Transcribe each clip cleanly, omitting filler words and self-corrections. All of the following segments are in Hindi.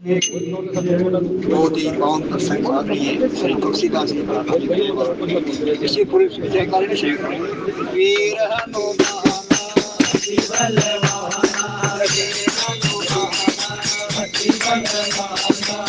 बहुत ही पावन प्रसंग आदरणीय श्री तुलसीदास जी महाराज इसी पूरी जयकार में श्री वीर हनुमान जीवन वाहना वीर हनुमान जीवन वाहना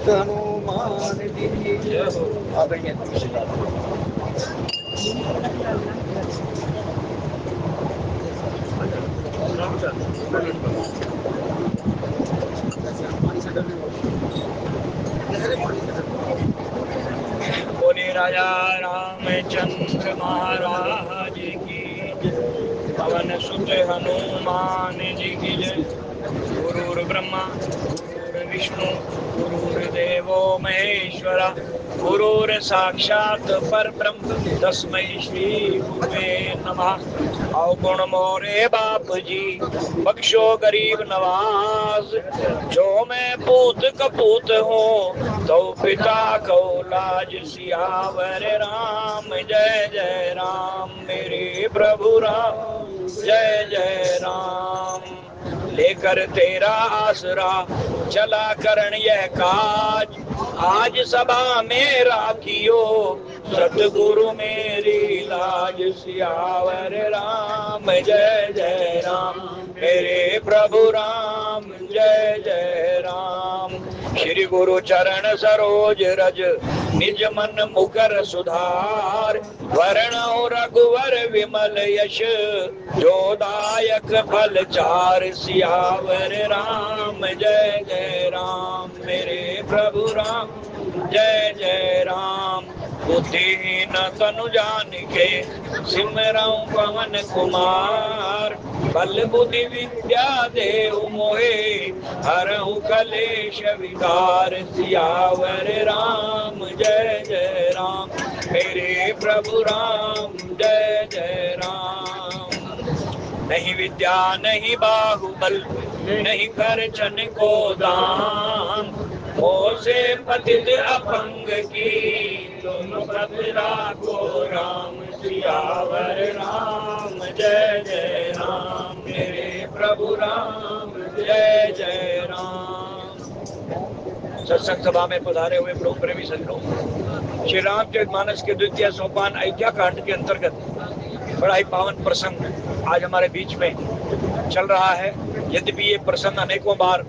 हनुमान जी जय हो। आदरणीय तुलसीदास बोले राजा रामचंद्र महाराज की पवन सुत हनुमान जी की जय। गुरुर् ब्रह्मा विष्णु गुरुर्देवो महेश्वरा गुरुर साक्षात परब्रह्म तस्मै श्री गुरुवे नमः। अवगुण मोरे बाप जी बख्शो गरीब नवाज, जो मैं पूत कपूत हूँ तो पिता को लाज। सियावर राम जय जय राम मेरे प्रभु राम जय जय राम। लेकर तेरा आसरा चला करण यह काज, आज सभा में राखियो सतगुरु मेरी लाज। सियावर राम जय जय राम मेरे प्रभु राम जय जय राम। श्री गुरु चरण सरोज रज निज मन मुकर सुधार, वरण रघुवर विमल यश जोदायक फल चार। सियावर राम जय जय राम मेरे प्रभु राम जय जय राम। बुद्धिहीन तनु जानिके सिमरऊं पवन कुमार, बल बुद्धि विद्या देहु मोहे हरहु कलेश विकार। सियावर राम जय जय राम मेरे प्रभु राम जय जय राम। नहीं विद्या नहीं बाहुबल नहीं खर्चन को दान, मोह से पतित अपंग की दोनों भद्रा को राम। सियावर राम जय जय राम मेरे प्रभु राम जय जय राम। सत्संग सभा में पधारे हुए प्रभु प्रेमी संतों, श्री रामचरितमानस के द्वितीय सोपान अयोध्या कांड के अंतर्गत बड़ा ही पावन प्रसंग आज हमारे बीच में चल रहा है। यद्यपि ये प्रसंग अनेकों बार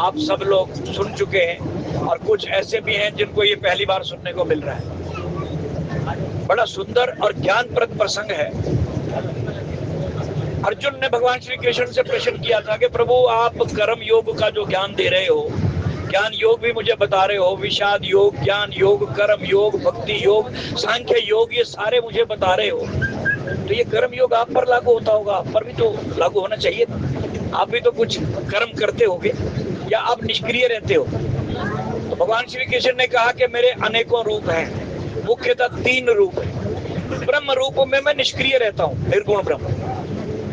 आप सब लोग सुन चुके हैं और कुछ ऐसे भी हैं जिनको ये पहली बार सुनने को मिल रहा है। बड़ा सुंदर और ज्ञानप्रद प्रसंग है। अर्जुन ने भगवान श्री कृष्ण से प्रश्न किया था कि प्रभु आप कर्म योग का जो ज्ञान दे रहे हो, ज्ञान योग भी मुझे बता रहे हो, विषाद योग, ज्ञान योग, कर्म योग, भक्ति योग, सांख्य योग, ये सारे मुझे बता रहे हो, तो ये कर्म योग आप पर लागू होता होगा, आप पर भी तो लागू होना चाहिए। आप भी तो कुछ कर्म करते होगे या आप निष्क्रिय रहते हो? तो भगवान श्री कृष्ण ने कहा कि मेरे अनेकों रूप हैं, मुख्यतः 3 रूप है। ब्रह्म रूप में मैं निष्क्रिय रहता हूँ, निर्गुण ब्रह्म,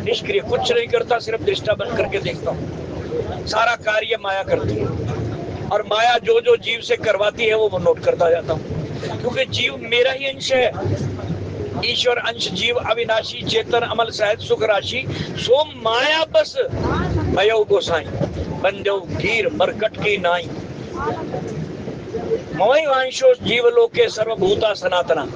निष्क्रिय, कुछ नहीं करता, सिर्फ दृष्टा बन करके देखता हूँ। सारा कार्य माया करती है और माया जो जो जीव से करवाती है वो नोट करता जाता हूँ, क्योंकि जीव मेरा ही अंश है। ईश्वर अंश जीव अविनाशी चेतन अमल सहज सुख राशि सो माया बस भयो गोसाई बंदो गिर मरकट की नाई मोहि वांशो जीवलोके सर्वभूता सनातना।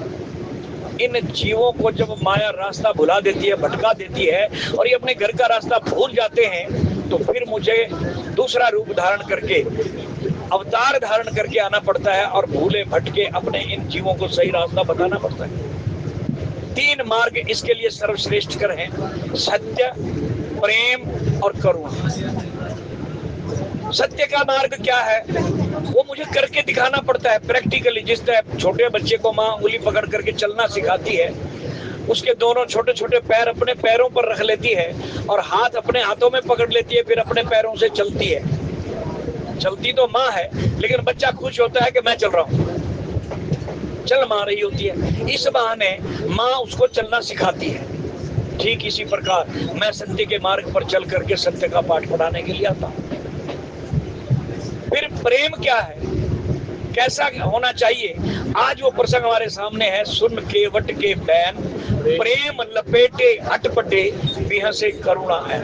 इन जीवों को जब माया रास्ता भुला देती है, भटका देती है और ये अपने घर का रास्ता भूल जाते हैं, तो फिर मुझे दूसरा रूप धारण करके, अवतार धारण करके आना पड़ता है और भूले भटके अपने इन जीवों को सही रास्ता बताना पड़ता है। 3 मार्ग इसके लिए सर्वश्रेष्ठ कर हैं, सत्य, प्रेम और करुणा। सत्य का मार्ग क्या है? वो मुझे करके दिखाना पड़ता है प्रैक्टिकली। जिस तरह छोटे बच्चे को माँ उंगली पकड़ करके चलना सिखाती है, उसके दोनों छोटे छोटे पैर अपने पैरों पर रख लेती है और हाथ अपने हाथों में पकड़ लेती है, फिर अपने पैरों से चलती है। चलती तो माँ है, लेकिन बच्चा खुश होता है कि मैं चल रहा हूँ, चल मार रही होती है। इस बहाने माँ उसको चलना सिखाती है। ठीक इसी प्रकार मैं सत्य के मार्ग पर चल करके सत्य का पाठ पढ़ाने के लिए आता हूँ। फिर प्रेम क्या है, कैसा होना चाहिए, आज वो प्रसंग हमारे सामने है। सुन के वट के बैन प्रेम लपेटे हटपटे बिहसे करुणा है।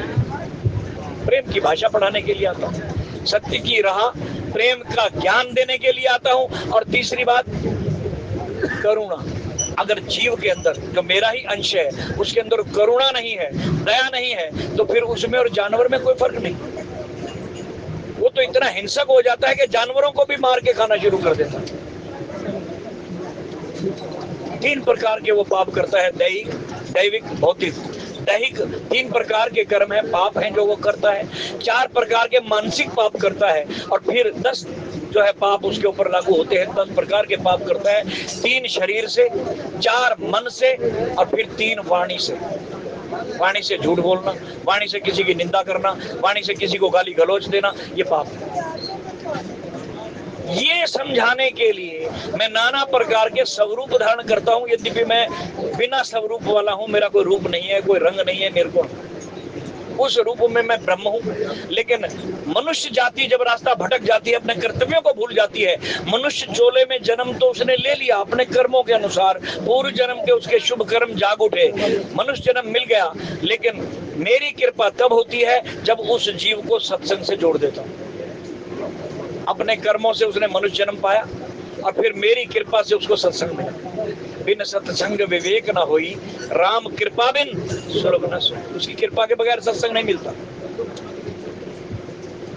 प्रेम की भाषा पढ़ाने के लिए आता हूँ, सत्य की राह, प्रेम का ज्ञान देने के लिए आता हूँ। और तीसरी बात करुणा। अगर जीव के अंदर जो मेरा ही अंश है उसके अंदर करुणा नहीं है, दया नहीं है, तो फिर उसमें और जानवर में कोई फर्क नहीं। वो तो इतना हिंसक हो जाता है कि जानवरों को भी मार के खाना शुरू कर देता है। 3 प्रकार के वो पाप करता है, दैहिक, दैविक, भौतिक। दैहिक 3 प्रकार के कर्म है, पाप हैं जो वो करता है। 4 प्रकार के मानसिक पाप करता है और फिर 10 जो है पाप उसके ऊपर लागू होते हैं। 10 प्रकार के पाप करता है। 3 शरीर से, 4 मन से और फिर 3 वाणी से। वाणी से झूठ बोलना, वाणी से किसी की निंदा करना, वाणी से किसी को गाली गलौज देना, ये पाप है। ये समझाने के लिए मैं नाना प्रकार के स्वरूप धारण करता हूँ। यद्यपि मैं बिना स्वरूप वाला हूँ, मेरा कोई रूप नहीं है, कोई रंग नहीं है, निर्गुण। उस रूप में मैं ब्रह्म हूँ। लेकिन मनुष्य जाति जब रास्ता भटक जाती है, अपने कर्तव्यों को भूल जाती है। मनुष्य चोले में जन्म तो उसने ले लिया अपने कर्मों के अनुसार, पूर्व जन्म के उसके शुभ कर्म जाग उठे, मनुष्य जन्म मिल गया। लेकिन मेरी कृपा तब होती है जब उस जीव को सत्संग से जोड़ देता हूँ। अपने कर्मों से उसने मनुष्य जन्म पाया और फिर मेरी कृपा से उसको सत्संग मिला। बिन सत्संग विवेक न होई, राम कृपा बिन स्वर्ग न सोई। उसकी कृपा के बगैर सत्संग नहीं मिलता।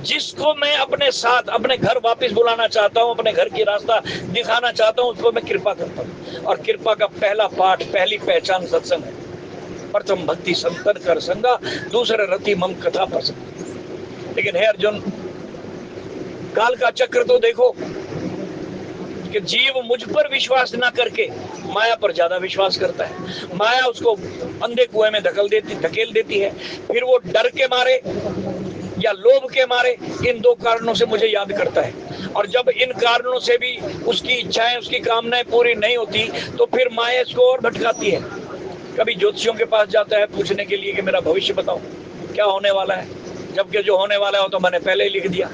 जिसको मैं अपने साथ अपने घर वापस बुलाना चाहता हूँ, अपने घर की रास्ता दिखाना चाहता हूँ, उसको मैं कृपा करता हूँ। और कृपा का पहला पाठ, पहली पहचान सत्संग है। प्रथम भक्ति संतन कर संगा, दूसरा रति मम कथा पसंद। लेकिन हे अर्जुन, काल का चक्र तो देखो कि जीव मुझ पर विश्वास ना करके माया पर ज्यादा विश्वास करता है। माया उसको अंधे कुएं में धकेल देती है। फिर वो डर के मारे या लोभ के मारे इन 2 कारणों से मुझे याद करता है। और जब इन कारणों से भी उसकी इच्छाएं, उसकी कामनाएं पूरी नहीं होती, तो फिर माया इसको और भटकाती है। कभी ज्योतिषियों के पास जाता है पूछने के लिए कि मेरा भविष्य बताओ, क्या होने वाला है। जबकि जो होने वाला हो तो मैंने पहले ही लिख दिया।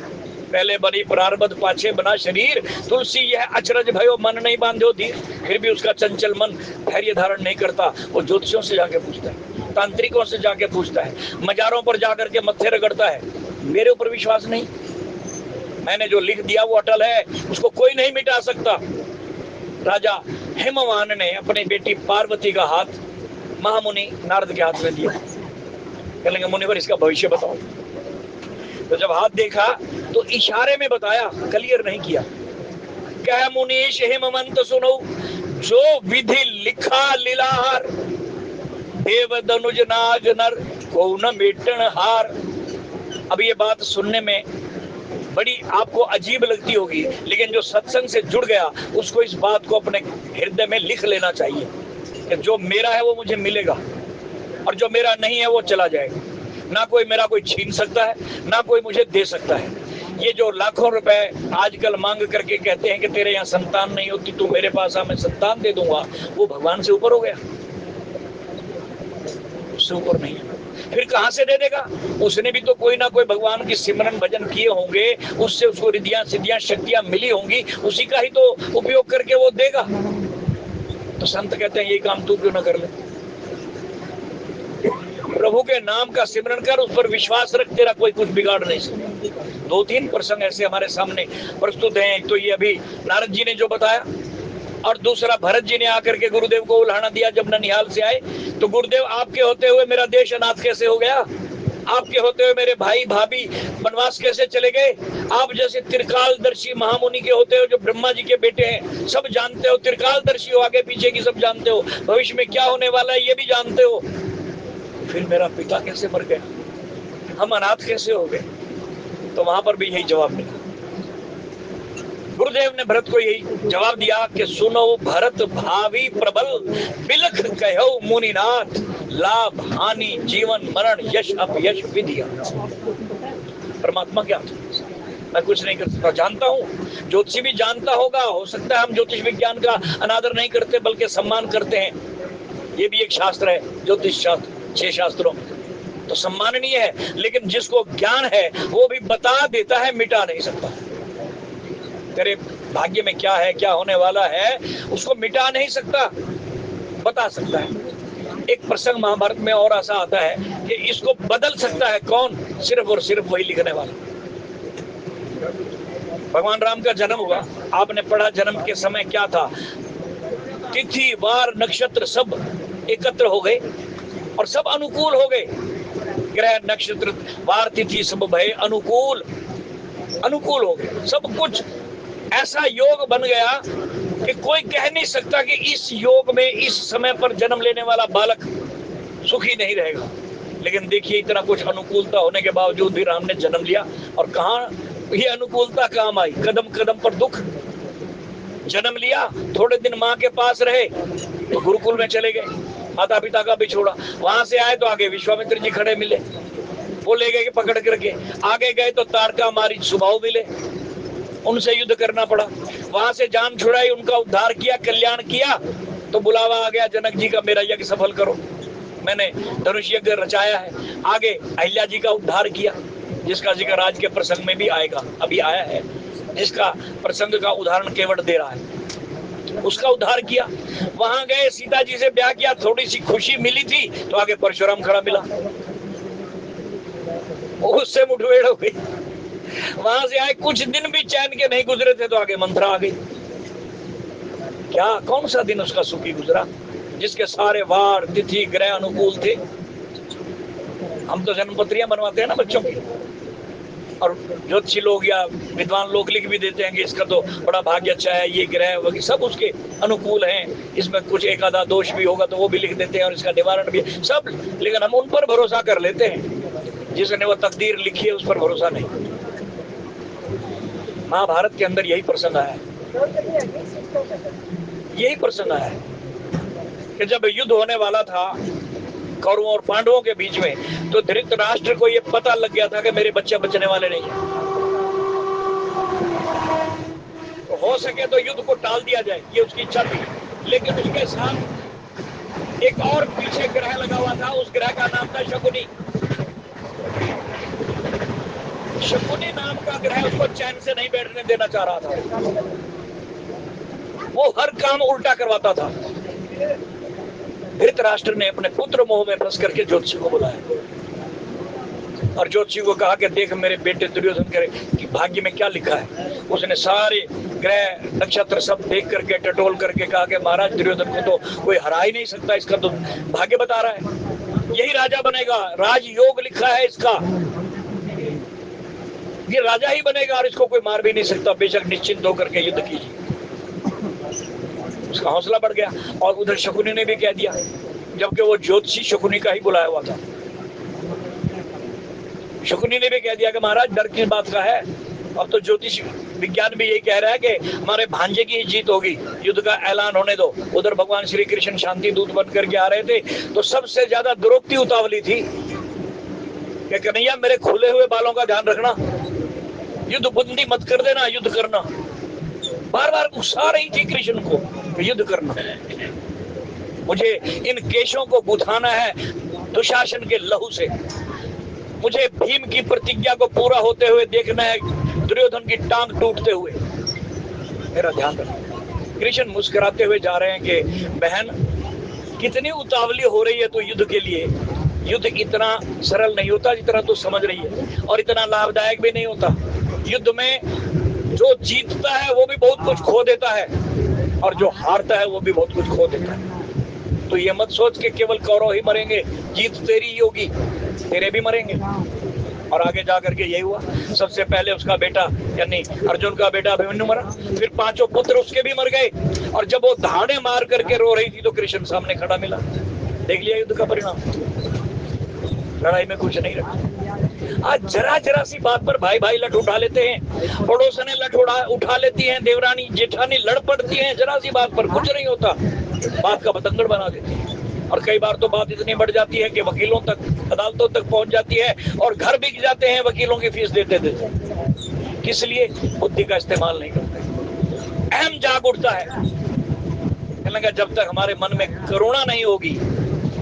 पहले बनी प्रारब्ध पाछे बना शरीर, तुलसी यह अचरज भयो मन नहीं बांधो धीर। फिर भी उसका चंचल मन धैर्य धारण नहीं करता। वो ज्योतिषियों से जाके पूछता है, तांत्रिकों से जाके पूछता है, मजारों पर जाकर के मत्थे रगड़ता है। मेरे ऊपर विश्वास नहीं। मैंने जो लिख दिया वो अटल है, उसको कोई नहीं मिटा सकता। राजा हिमवान ने अपनी बेटी पार्वती का हाथ महामुनि नारद के हाथ में दिया। कहेंगे मुनिवर इसका भविष्य बताओ। तो जब हाथ देखा तो इशारे में बताया, क्लियर नहीं किया। कह मुनीश हिमवंत सुनो, जो विधि लिखा लीलाहार, देव दनुज नाग नर को न मेटन हार। अब ये बात सुनने में बड़ी आपको अजीब लगती होगी, लेकिन जो सत्संग से जुड़ गया उसको इस बात को अपने हृदय में लिख लेना चाहिए कि जो मेरा है वो मुझे मिलेगा और जो मेरा नहीं है वो चला जाएगा। ना कोई मेरा कोई छीन सकता है, ना कोई मुझे दे सकता है। ये जो लाखों रुपए आजकल मांग करके कहते हैं कि तेरे यहाँ संतान नहीं होती, तू मेरे पास आ, मैं संतान दे दूंगा, वो भगवान से ऊपर हो गया? उससे ऊपर नहीं है। फिर कहां से दे देगा? उसने भी तो कोई ना कोई भगवान की सिमरन भजन किए होंगे, उससे उसको रिद्धियां सिद्धियां शक्तियां मिली होंगी, उसी का ही तो उपयोग करके वो देगा। तो संत कहते हैं यही काम तू क्यों ना कर ले? प्रभु के नाम का सिमरन कर, उस पर विश्वास रख, तेरा कोई कुछ बिगाड़ नहीं सकता। 2-3 प्रसंग ऐसे हमारे सामने प्रस्तुत हैं। एक तो ये अभी नारद जी ने जो बताया, और दूसरा भरत जी ने आकर के गुरुदेव को उल्हाना दिया जब ननिहाल से आए। तो गुरुदेव आपके होते हुए मेरा देश अनाथ कैसे हो गया? आपके होते हुए मेरे भाई भाभी वनवास कैसे चले गए? आप जैसे त्रिकालदर्शी महामुनि के होते हो, जो ब्रह्मा जी के बेटे हैं, सब जानते हो, त्रिकालदर्शी हो, आगे पीछे की सब जानते हो, भविष्य में क्या होने वाला है ये भी जानते हो, फिर मेरा पिता कैसे मर गया? हम अनाथ कैसे हो गए? तो वहां पर भी यही जवाब मिला। गुरुदेव ने भरत को यही जवाब दिया कि सुनो भरत भावी प्रबल, बिलख कहो मुनिनाथ, लाभ हानि जीवन मरण यश अपयश विधिया। परमात्मा क्या? मैं कुछ नहीं कर सकता, जानता हूँ। ज्योतिषी भी जानता होगा, हो सकता है हम ज्योतिष विज्ञान का अनादर नहीं करते बल्कि सम्मान करते हैं। ये भी एक शास्त्र है, ज्योतिष शास्त्र, 6 शास्त्रों तो सम्माननीय है। लेकिन जिसको ज्ञान है वो भी बता देता है, मिटा नहीं सकता। तेरे भाग्य में क्या है, क्या होने वाला है, उसको मिटा नहीं सकता, बता सकता है। एक प्रसंग महाभारत में और ऐसा आता है कि इसको बदल सकता है कौन? सिर्फ और सिर्फ वही लिखने वाला। भगवान राम का जन्म हुआ, आपने पढ़ा जन्म के समय क्या था? तिथि वार नक्षत्र सब एकत्र हो गए और सब अनुकूल हो गए। ग्रह नक्षत्र वार तिथि सब भय अनुकूल, अनुकूल हो गए। सब कुछ ऐसा योग बन गया कि कोई कह नहीं सकता कि इस योग में इस समय पर जन्म लेने वाला बालक सुखी नहीं रहेगा। लेकिन देखिए, इतना कुछ अनुकूलता होने के बावजूद भी राम ने जन्म लिया। और कहाँ ये अनुकूलता काम आई? कदम कदम पर दुख। जन्म लिया, थोड़े दिन माँ के पास रहे तो गुरुकुल में चले गए, माता पिता का भी छोड़ा। वहां से आए तो आगे विश्वामित्र जी खड़े मिले, वो ले गए पकड़ करके। आगे गए तो तारका मारी सुबाहु मिले, उनसे युद्ध करना पड़ा। वहां से जान छुड़ाई, उनका उद्धार किया, कल्याण किया। तो बुलावा आ गया जनक जी का, मेरा यज्ञ सफल करो, मैंने धनुष यज्ञ रचाया है। आगे अहिल्या जी का उद्धार किया, जिसका जिक्र आज के प्रसंग में भी आएगा, अभी आया है, जिसका प्रसंग का उदाहरण केवट दे रहा है, उसका उद्धार किया। वहां गए, सीता जी से ब्याह किया, थोड़ी सी खुशी मिली थी तो आगे परशुराम खड़ा मिला, उससे मुठभेड़ हो गई। वहां से आए, कुछ दिन भी चैन के नहीं गुजरे थे तो आगे मंथरा आ गई। क्या कौन सा दिन उसका सुखी गुजरा जिसके सारे वार तिथि ग्रह अनुकूल थे? हम तो जन्मपत्रियां बनवाते हैं ना बच्चों की, और ज्योतिषी लोग या विद्वान लोग लिख भी देते हैं कि इसका तो बड़ा भाग्य अच्छा है, ये ग्रह वगैरह सब उसके अनुकूल हैं, इसमें कुछ एक आधा दोष भी होगा तो वो भी लिख देते हैं और इसका निवारण भी सब। लेकिन हम उन पर भरोसा कर लेते हैं जिसने वो तकदीर लिखी है, उस पर भरोसा नहीं। महाभारत के अंदर यही प्रसंग आया है, यही प्रसंग आया है कि जब युद्ध होने वाला था कौरवों और पांडवों के बीच में, तो धृतराष्ट्र को यह पता लग गया था कि मेरे बच्चे बचने वाले नहीं हैं। तो हो सके तो युद्ध को टाल दिया जाए, ये उसकी इच्छा थी। लेकिन उसके साथ एक और पीछे ग्रह लगा हुआ था, उस ग्रह का नाम था शकुनी। शकुनी नाम का ग्रह उसको चैन से नहीं बैठने देना चाह रहा था, वो हर काम उल्टा करवाता था। धृतराष्ट्र ने अपने पुत्र मोह में फंस करके ज्योतिषी को बुलाया और ज्योतिषी को कहा कि देख मेरे बेटे दुर्योधन करे कि भाग्य में क्या लिखा है। उसने सारे ग्रह नक्षत्र सब देख करके टटोल करके कहा कि महाराज दुर्योधन को तो कोई हरा ही नहीं सकता, इसका तो भाग्य बता रहा है, यही राजा बनेगा, राजयोग लिखा है इसका, ये राजा ही बनेगा और इसको कोई मार भी नहीं सकता, बेशक निश्चिंत होकर के युद्ध कीजिए। उसका हौसला बढ़ गया। और उधर शकुनी ने भी कह दिया, जबकि वो ज्योतिषी शकुनी का ही बुलाया हुआ था। शकुनी ने भी कह दिया कि महाराज डर किस बात का है, अब तो ज्योतिष विज्ञान भी यही कह रहा है कि हमारे भांजे की जीत होगी, युद्ध का ऐलान होने दो। उधर भगवान श्री कृष्ण शांति दूत बन करके आ रहे थे, तो सबसे ज्यादा द्रौपदी उतावली थी कि कन्हैया मेरे खुले हुए बालों का ध्यान रखना, युद्ध बुंदी मत कर देना, युद्ध करना। बार बार उकसा रही थी कृष्ण को, युद्ध करना, मुझे इन केशों को गुथाना है दुशासन के लहू से, मुझे भीम की प्रतिज्ञा को पूरा होते हुए देखना है, दुर्योधन की टांग टूटते हुए, मेरा ध्यान रखना। कृष्ण मुस्कुराते हुए जा रहे हैं कि बहन कितनी उतावली हो रही है तो युद्ध के लिए, युद्ध इतना सरल नहीं होता जितना तू समझ रही है, और इतना लाभदायक भी नहीं होता। युद्ध में जो जीतता है वो भी बहुत कुछ खो देता है, और जो हारता है वो भी बहुत कुछ खो देता है। तो ये मत सोच के केवल कौरव ही मरेंगे, जीत तेरी ही होगी, तेरे भी मरेंगे। और आगे जाकर के यही हुआ। सबसे पहले उसका बेटा यानी अर्जुन का बेटा अभिमन्यु मरा, फिर 5 पुत्र उसके भी मर गए, और जब वो धाड़े मार करके रो रही थी तो कृष्ण सामने खड़ा मिला। देख लिया युद्ध का परिणाम, लड़ाई में कुछ नहीं रखा। आज जरा जरा सी बात पर भाई भाई लठ उठा लेते हैं, पड़ोसने लठ उठा लेती हैं, देवरानी जेठानी लड़ पड़ती हैं, जरा सी बात पर कुछ नहीं होता, बात का बतंगड़ बना देती है। और कई बार तो बात इतनी बढ़ जाती है कि वकीलों तक, अदालतों तक पहुंच जाती है, और घर बिक जाते हैं वकीलों की फीस देते देते। किस लिए? बुद्धि का इस्तेमाल नहीं करते। अहम जाग उठता है, जब तक हमारे मन में करुणा नहीं होगी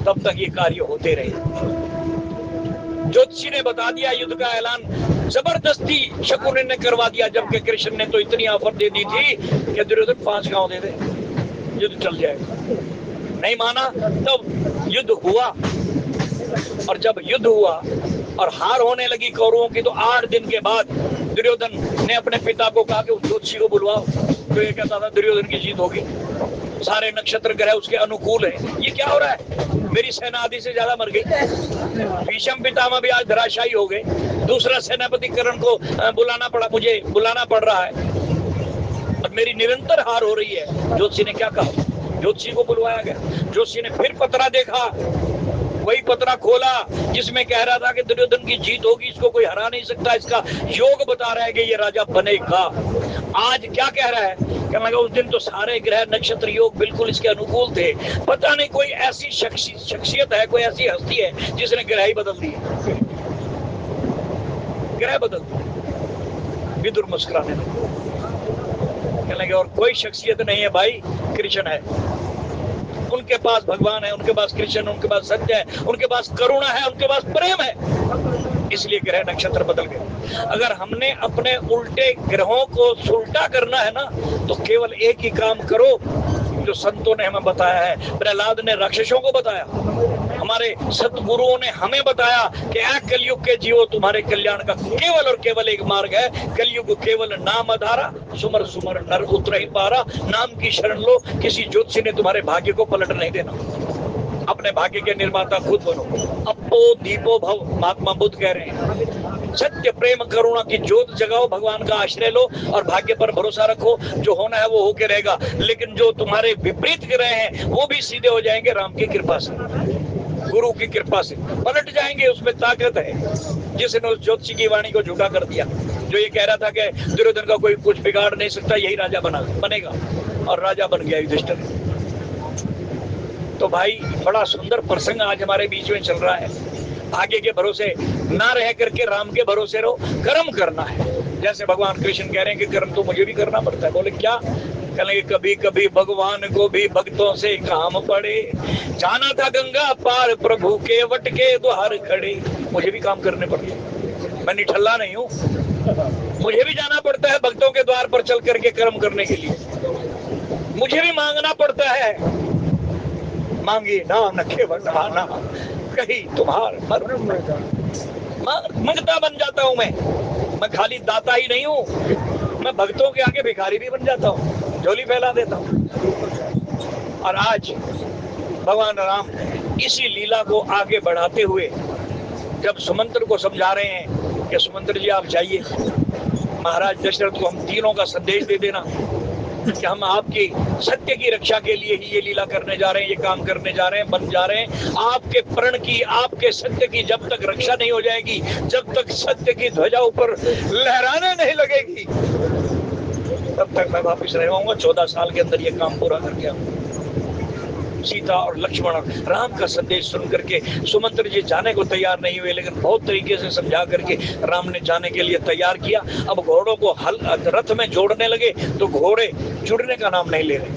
तब तक ये कार्य होते रहे। ज्योतिषी ने बता दिया, युद्ध का ऐलान जबरदस्ती शकुनी ने करवा दिया, जबकि कृष्ण ने तो इतनी ऑफर दे दी थी कि दुर्योधन 5 गांव दे दे, युद्ध चल जाएगा। नहीं माना, तब युद्ध हुआ। और जब युद्ध हुआ और हार होने लगी कौरवों की, तो 8 दिन के बाद दुर्योधन ने अपने पिता को कहा कि उस ज्योतिषी को बुलवाओ। तो ये कहता था दुर्योधन की जीत होगी, सारे नक्षत्र ग्रह उसके अनुकूल है, ये क्या हो रहा है, मेरी सेना आधी से ज्यादा मर गई, भीष्म पितामह भी आज धराशायी हो गए, दूसरा सेनापति कर्ण को बुलाना पड़ा, मुझे बुलाना पड़ रहा है, और मेरी निरंतर हार हो रही है। ज्योतिषी ने क्या कहा? ज्योतिषी को बुलवाया गया। ज्योतिषी ने फिर पत्रा देखा, वही पत्रा खोला जिसमें कह रहा था कि दुर्योधन की जीत होगी, इसको कोई हरा नहीं सकता, इसका योग बता रहा है कि ये राजा बनेगा। आज क्या कह रहा है? कहने लगा उस दिन तो सारे ग्रह नक्षत्र योग बिल्कुल इसके अनुकूल थे, पता नहीं कोई ऐसी शख्सियत है, कोई ऐसी हस्ती है जिसने ग्रह ही बदल दिए, ग्रह बदल दिए। विदुर मुस्कुराने लगे, कहने लगे और कोई शख्सियत नहीं है भाई, कृष्ण है, उनके पास भगवान है, उनके पास कृष्ण, उनके पास सत्य है, उनके पास करुणा है, उनके पास प्रेम है, इसलिए ग्रह नक्षत्र बदल गए। अगर हमने अपने उल्टे ग्रहों को सुलटा करना है ना, तो केवल एक ही काम करो जो संतों ने हमें बताया है। प्रहलाद ने राक्षसों को बताया, हमारे सतगुरुओं ने हमें बताया कि कलयुग के जीवो, तुम्हारे कल्याण का केवल और केवल एक मार्ग है, कलयुग केवल नाम आधारा, सुमर सुमर नर उतर ही पारा, नाम की शरण लो, किसी ज्योतिषी ने तुम्हारे भाग्य को पलट नहीं देना, अपने भाग्य के निर्माता खुद बनो। अपो दीपो भव, महात्मा बुद्ध कह रहे हैं, सत्य प्रेम करुणा की ज्योत जगाओ, भगवान का आश्रय लो और भाग्य पर भरोसा रखो, जो होना है वो होके रहेगा। लेकिन जो तुम्हारे विपरीत ग्रह हैं वो भी सीधे हो जाएंगे राम की कृपा से, गुरु की कृपा से पलट जाएंगे, उसमें ताकत है। जिसने उस ज्योतिषी की वाणी को झूठा कर दिया, जो ये कह रहा था कि दुर्योधन का कोई कुछ बिगाड़ नहीं सकता, यही राजा बनेगा, और राजा बन गया युधिष्ठिर। तो भाई बड़ा सुंदर प्रसंग आज हमारे बीच में चल रहा है। भाग्य के भरोसे ना रह करके राम के भरोसे रहो, कर्म करना है। जैसे भगवान कृष्ण कह रहे हैं कि कर्म तो मुझे भी करना पड़ता है। बोले क्या? कहने कभी कभी भगवान को भी भक्तों से काम पड़े, जाना था गंगा पार प्रभु के वट के द्वार खड़े। मुझे भी काम करने पड़ते हैं, मैं निठल्ला नहीं हूँ, मुझे भी जाना पड़ता है भक्तों के द्वार पर चल करके कर्म करने के लिए, मुझे भी मांगना पड़ता है। मांगी नाम नखे बढ़ाना, कहीं तुम्हार मंगता बन जाता हूं मैं खाली दाता ही नहीं हूँ, मैं भक्तों के आगे भिखारी भी बन जाता हूँ, झोली फैला देता हूँ। और आज भगवान राम इसी लीला को आगे बढ़ाते हुए जब सुमंत्र को समझा रहे हैं कि सुमंत्र जी आप जाइए, महाराज दशरथ को हम तीनों का संदेश दे देना कि हम आपकी सत्य की रक्षा के लिए ही ये लीला करने जा रहे हैं, ये काम करने जा रहे हैं, बन जा रहे हैं। आपके प्रण की, आपके सत्य की जब तक रक्षा नहीं हो जाएगी, जब तक सत्य की ध्वजा ऊपर लहराने नहीं लगेगी, तब तक मैं वापिस रहूंगा। 14 साल के अंदर ये काम पूरा करके आऊंगा। सीता और लक्ष्मण राम का संदेश सुन करके सुमंत्र जी जाने को तैयार नहीं हुए, लेकिन बहुत तरीके से समझा करके राम ने जाने के लिए तैयार किया। अब घोड़ों को रथ में जोड़ने लगे तो घोड़े जुड़ने का नाम नहीं ले रहे।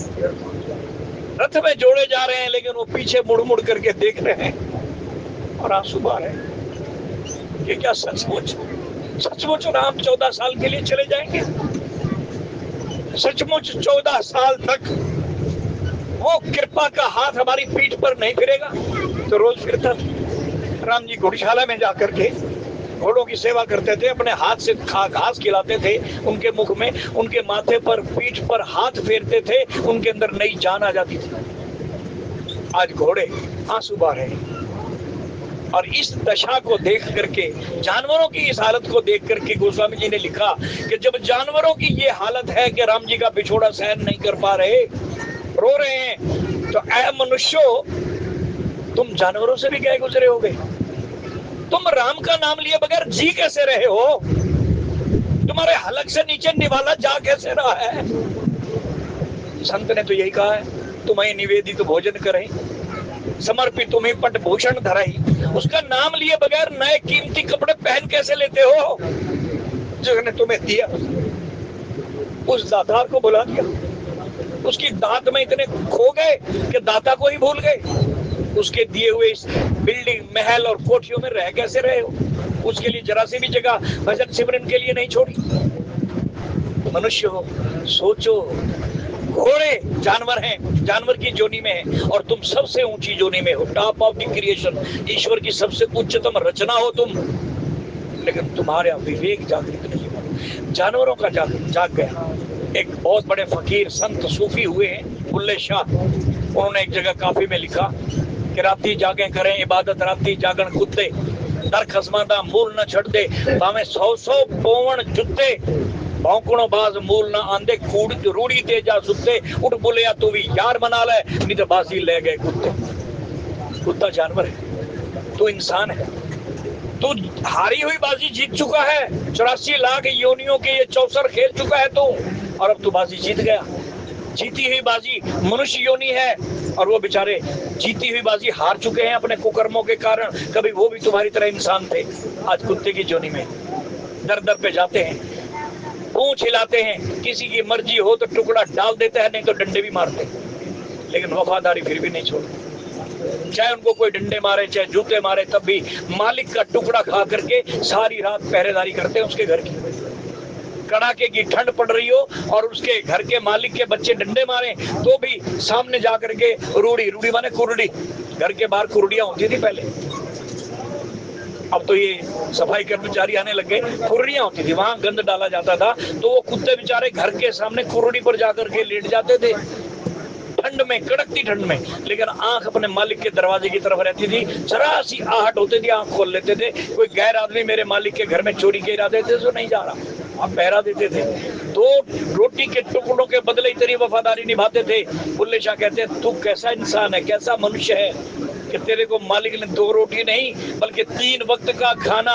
रथ में जोड़े जा रहे हैं लेकिन वो पीछे मुड़ मुड़ करके देख रहे हैं और आंसू बहा रहे हैं कि क्या सचमुच राम 14 साल के लिए चले जाएंगे? सचमुच 14 साल तक वो कृपा का हाथ हमारी पीठ पर नहीं फिरेगा? तो रोज फिरता था। राम जी घोड़शाला में जाकर के घोड़ों की सेवा करते थे, अपने हाथ से घास खिलाते थे उनके मुख में, उनके माथे पर, पीठ पर हाथ फेरते थे, उनके अंदर नई जान आ जाती थी। आज घोड़े आंसू बहा रहे हैं। और इस दशा को देख करके, जानवरों की इस हालत को देख करके गोस्वामी जी ने लिखा कि जब जानवरों की ये हालत है कि राम जी का बिछोड़ा सहन नहीं कर पा रहे, रो रहे हैं, तो ऐ मनुष्यों, तुम जानवरों से भी गए गुजरे होगे। तुम राम का नाम लिए बगैर जी कैसे रहे हो? तुम्हारे हलक से नीचे निवाला जा कैसे रहा है? संत ने तो यही कहा है, तुम्हें निवेदित भोजन करें, समर्पित तुम्हें पट भूषण धराई। उसका नाम लिए बगैर नए कीमती कपड़े पहन कैसे लेते हो जिसने तुम्हें दिया? उस दातार को बुला दिया, उसकी दात में इतने खो गए कि दाता को ही भूल गए। उसके दिए हुए इस बिल्डिंग, महल और कोठियों में रह कैसे रहे हो? उसके लिए जरा सी भी जगह भजन सिमरन के लिए नहीं छोड़ी। मनुष्य हो, सोचो, घोड़े जानवर हैं, जानवर की जोनी में है, और तुम सबसे ऊंची जोनी में हो, टॉप ऑफ द क्रिएशन, ईश्वर की सबसे उच्चतम रचना हो तुम, लेकिन तुम्हारा विवेक जागृत नहीं हो। जानवरों का जाग गया। एक बहुत बड़े फकीर संत सूफी हुए हैं, बुल्ले शाह, उन्होंने एक जगह काफी में लिखा कि राती जागे करें इबादत, राती जागन कुत्ते, दर खसमादा मूल न छड़ दे, भावे 100 पोवण जुत्ते, भौंकड़ो बाज मूल न आंदे, कूड़ रूड़ी ते जा सुत्ते, उठ बुलिया तू भी यार बना ले, नहीं तो बाजी ले गए कुत्ते। कुत्ता जानवर है, तू इंसान है। तू हारी हुई बाजी जीत चुका है, 84 लाख योनियों के ये 64 खेल चुका है तू, और अब तू बाजी जीत गया। जीती हुई बाजी मनुष्य योनि है, और वो बेचारे जीती हुई बाजी हार चुके हैं अपने कुकर्मों के कारण। कभी वो भी तुम्हारी तरह इंसान थे, आज कुत्ते की जोनी में दर दर पे जाते हैं, पूंछ हिलाते हैं, किसी की मर्जी हो तो टुकड़ा डाल देते हैं, नहीं तो डंडे भी मारते हैं, लेकिन वफादारी फिर भी नहीं छोड़ते। चाहे उनको कोई डंडे मारे, चाहे जूते मारे, तब भी मालिक का टुकड़ा खा करके सारी रात पहरेदारी करते हैं उसके घर की। कड़ाके की ठंड पड़ रही हो और उसके घर के मालिक के बच्चे डंडे मारे, तो भी सामने जा करके रूड़ी माने कुरड़ी, घर के बाहर कुरडियां होती थी पहले, अब तो ये सफाई कर्मचारी आने लग गए, कुर्रियां होती थी, वहां गंद डाला जाता था, तो वो कुत्ते बेचारे घर के सामने कुर्री पर जाकर के लेट जाते थे ठंड में, कड़कती ठंड में, लेकिन आंख अपने मालिक के दरवाजे की तरफ रहती थी। जरा सी आहट होती थी, आंख खोल लेते थे। कोई गैर आदमी मेरे मालिक के घर में चोरी के इरादे थे तो नहीं जा रहा, आप पहरा देते थे। तो रोटी के टुकड़ों के बदले इतनी वफादारी निभाते थे। बुल्ले शाह कहते हैं, तू कैसा इंसान है, कैसा मनुष्य है कि तेरे को मालिक ने 2 रोटी नहीं बल्कि 3 वक्त का खाना,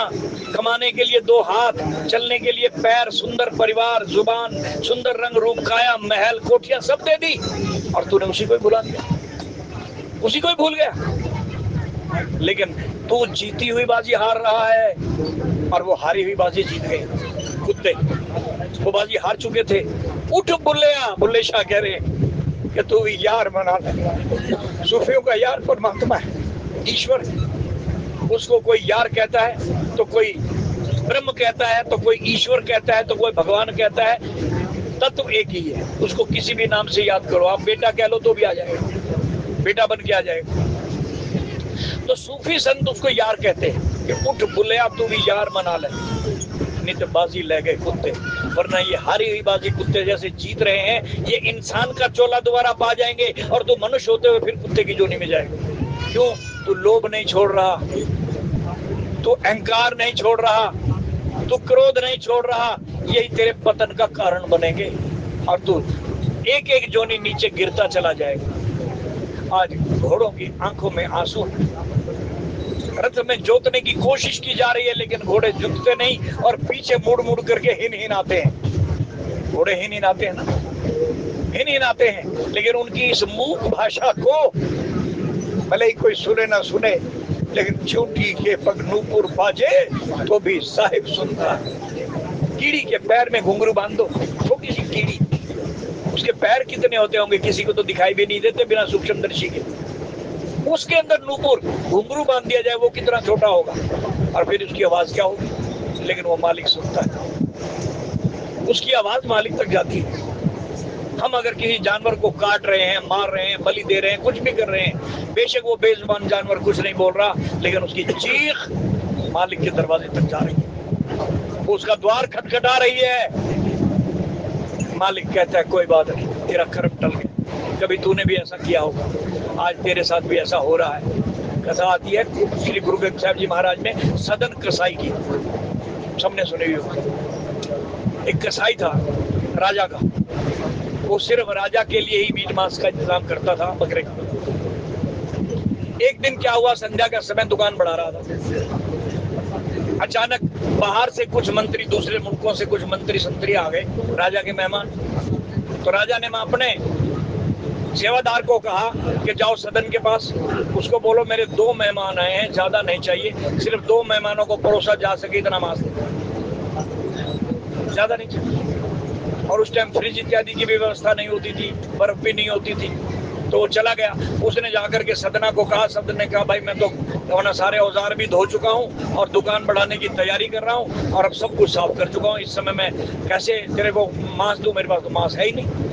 कमाने के लिए 2 हाथ, चलने के लिए पैर, सुंदर परिवार, जुबान, सुंदर रंग रूप, काया, महल, कोठियां सब दे दी, और तूने उसी को ही भुला दिया, उसी को ही भूल गया। लेकिन तू जीती हुई बाजी हार रहा है, और वो हारी हुई बाजी जीत गए कुत्ते, वो बाजी हार चुके थे। उठ बुल्लिया, बुल्ले शाह कह रहे कि तू यार बना ले। सूफियों का यार परमात्मा है, ईश्वर है। उसको कोई यार कहता है तो कोई ब्रह्म कहता है, तो कोई ईश्वर कहता है, तो कोई भगवान कहता है। तत्व एक ही है, उसको किसी भी नाम से याद करो। आप बेटा कह लो तो भी आ जाएगा, बेटा बन के आ जाएगा। तो सूफी संत उसको यार कहते हैं कि उठ बुल्लिया, तू भी यार बना ले। नित बाजी ले गए कुत्ते, वरना ये हारी हुई बाजी कुत्ते जैसे जीत रहे हैं। ये इंसान का चोला दोबारा पा जाएंगे और तू मनुष्य होते हुए फिर कुत्ते की जोनी में जाएगा। क्यों? तू लोभ नहीं छोड़ रहा, तू अहंकार नहीं छोड़ रहा, तू क्रोध नहीं छोड़ रहा। यही तेरे पतन का कारण बनेंगे और तू एक एक जोनी नीचे गिरता चला जाएगा। आज घोड़ों की आंखों में आंसू, रथ में जोतने की कोशिश की जा रही है लेकिन घोड़े जुटते नहीं और पीछे मुड़ मुड़ करके हिन आते हैं। घोड़े हिन आते हैं ना, हिन आते हैं, लेकिन उनकी इस मूक भाषा को भले ही कोई सुने ना सुने, लेकिन चूंटी के पग नूपुर बाजे तो भी साहिब सुनता है। कीड़ी के पैर में घुंघरू बांध दो, छोटी सी कीड़ी, उसके पैर कितने होते होंगे किसी को तो दिखाई भी नहीं देते बिना सूक्ष्मदर्शी के। उसके अंदर नूपुर घुंघरू बांध दिया जाए, वो कितना छोटा होगा और फिर उसकी आवाज क्या होगी, लेकिन वो मालिक सुनता है, उसकी आवाज मालिक तक जाती है। हम अगर किसी जानवर को काट रहे हैं, मार रहे हैं, बलि दे रहे हैं, कुछ भी कर रहे हैं, बेशक वो बेजुबान जानवर कुछ नहीं बोल रहा, लेकिन उसकी चीख मालिक के दरवाजे तक जा रही है, उसका द्वार खटखटा रही है। मालिक कहता है कोई बात नहीं, तेरा कर्म टल गया, कभी तूने भी ऐसा किया होगा, आज तेरे साथ भी ऐसा हो रहा है। कथा आती है श्री गुरु ग्रंथ साहिब जी महाराज में सदन कसाई की, सबने सुनी हुई होगी। एक कसाई था राजा का, वो सिर्फ राजा के लिए ही मीट मांस का इंतजाम करता था, बकरे का। एक दिन क्या हुआ, संध्या का समय दुकान बढ़ा रहा था, अचानक बाहर से कुछ मंत्री, दूसरे मुल्कों से कुछ मंत्री संतरी आ गए, राजा के मेहमान। तो राजा ने अपने सेवादार को कहा कि जाओ सदन के पास, उसको बोलो मेरे 2 मेहमान आए हैं, ज्यादा नहीं चाहिए, सिर्फ 2 मेहमानों को परोसा जा सके इतना मांस, ज्यादा नहीं चाहिए। और उस टाइम फ्रिज इत्यादि की भी व्यवस्था नहीं होती थी, बर्फ भी नहीं होती थी। तो वो चला गया, उसने जाकर के सदना को कहा, सदन ने कहा भाई मैं तो अपना सारे औजार भी धो चुका हूँ और दुकान बढ़ाने की तैयारी कर रहा हूँ और अब सब कुछ साफ कर चुका हूँ, इस समय मैं कैसे तेरे को मांस दूं, मेरे पास तो मांस है ही नहीं।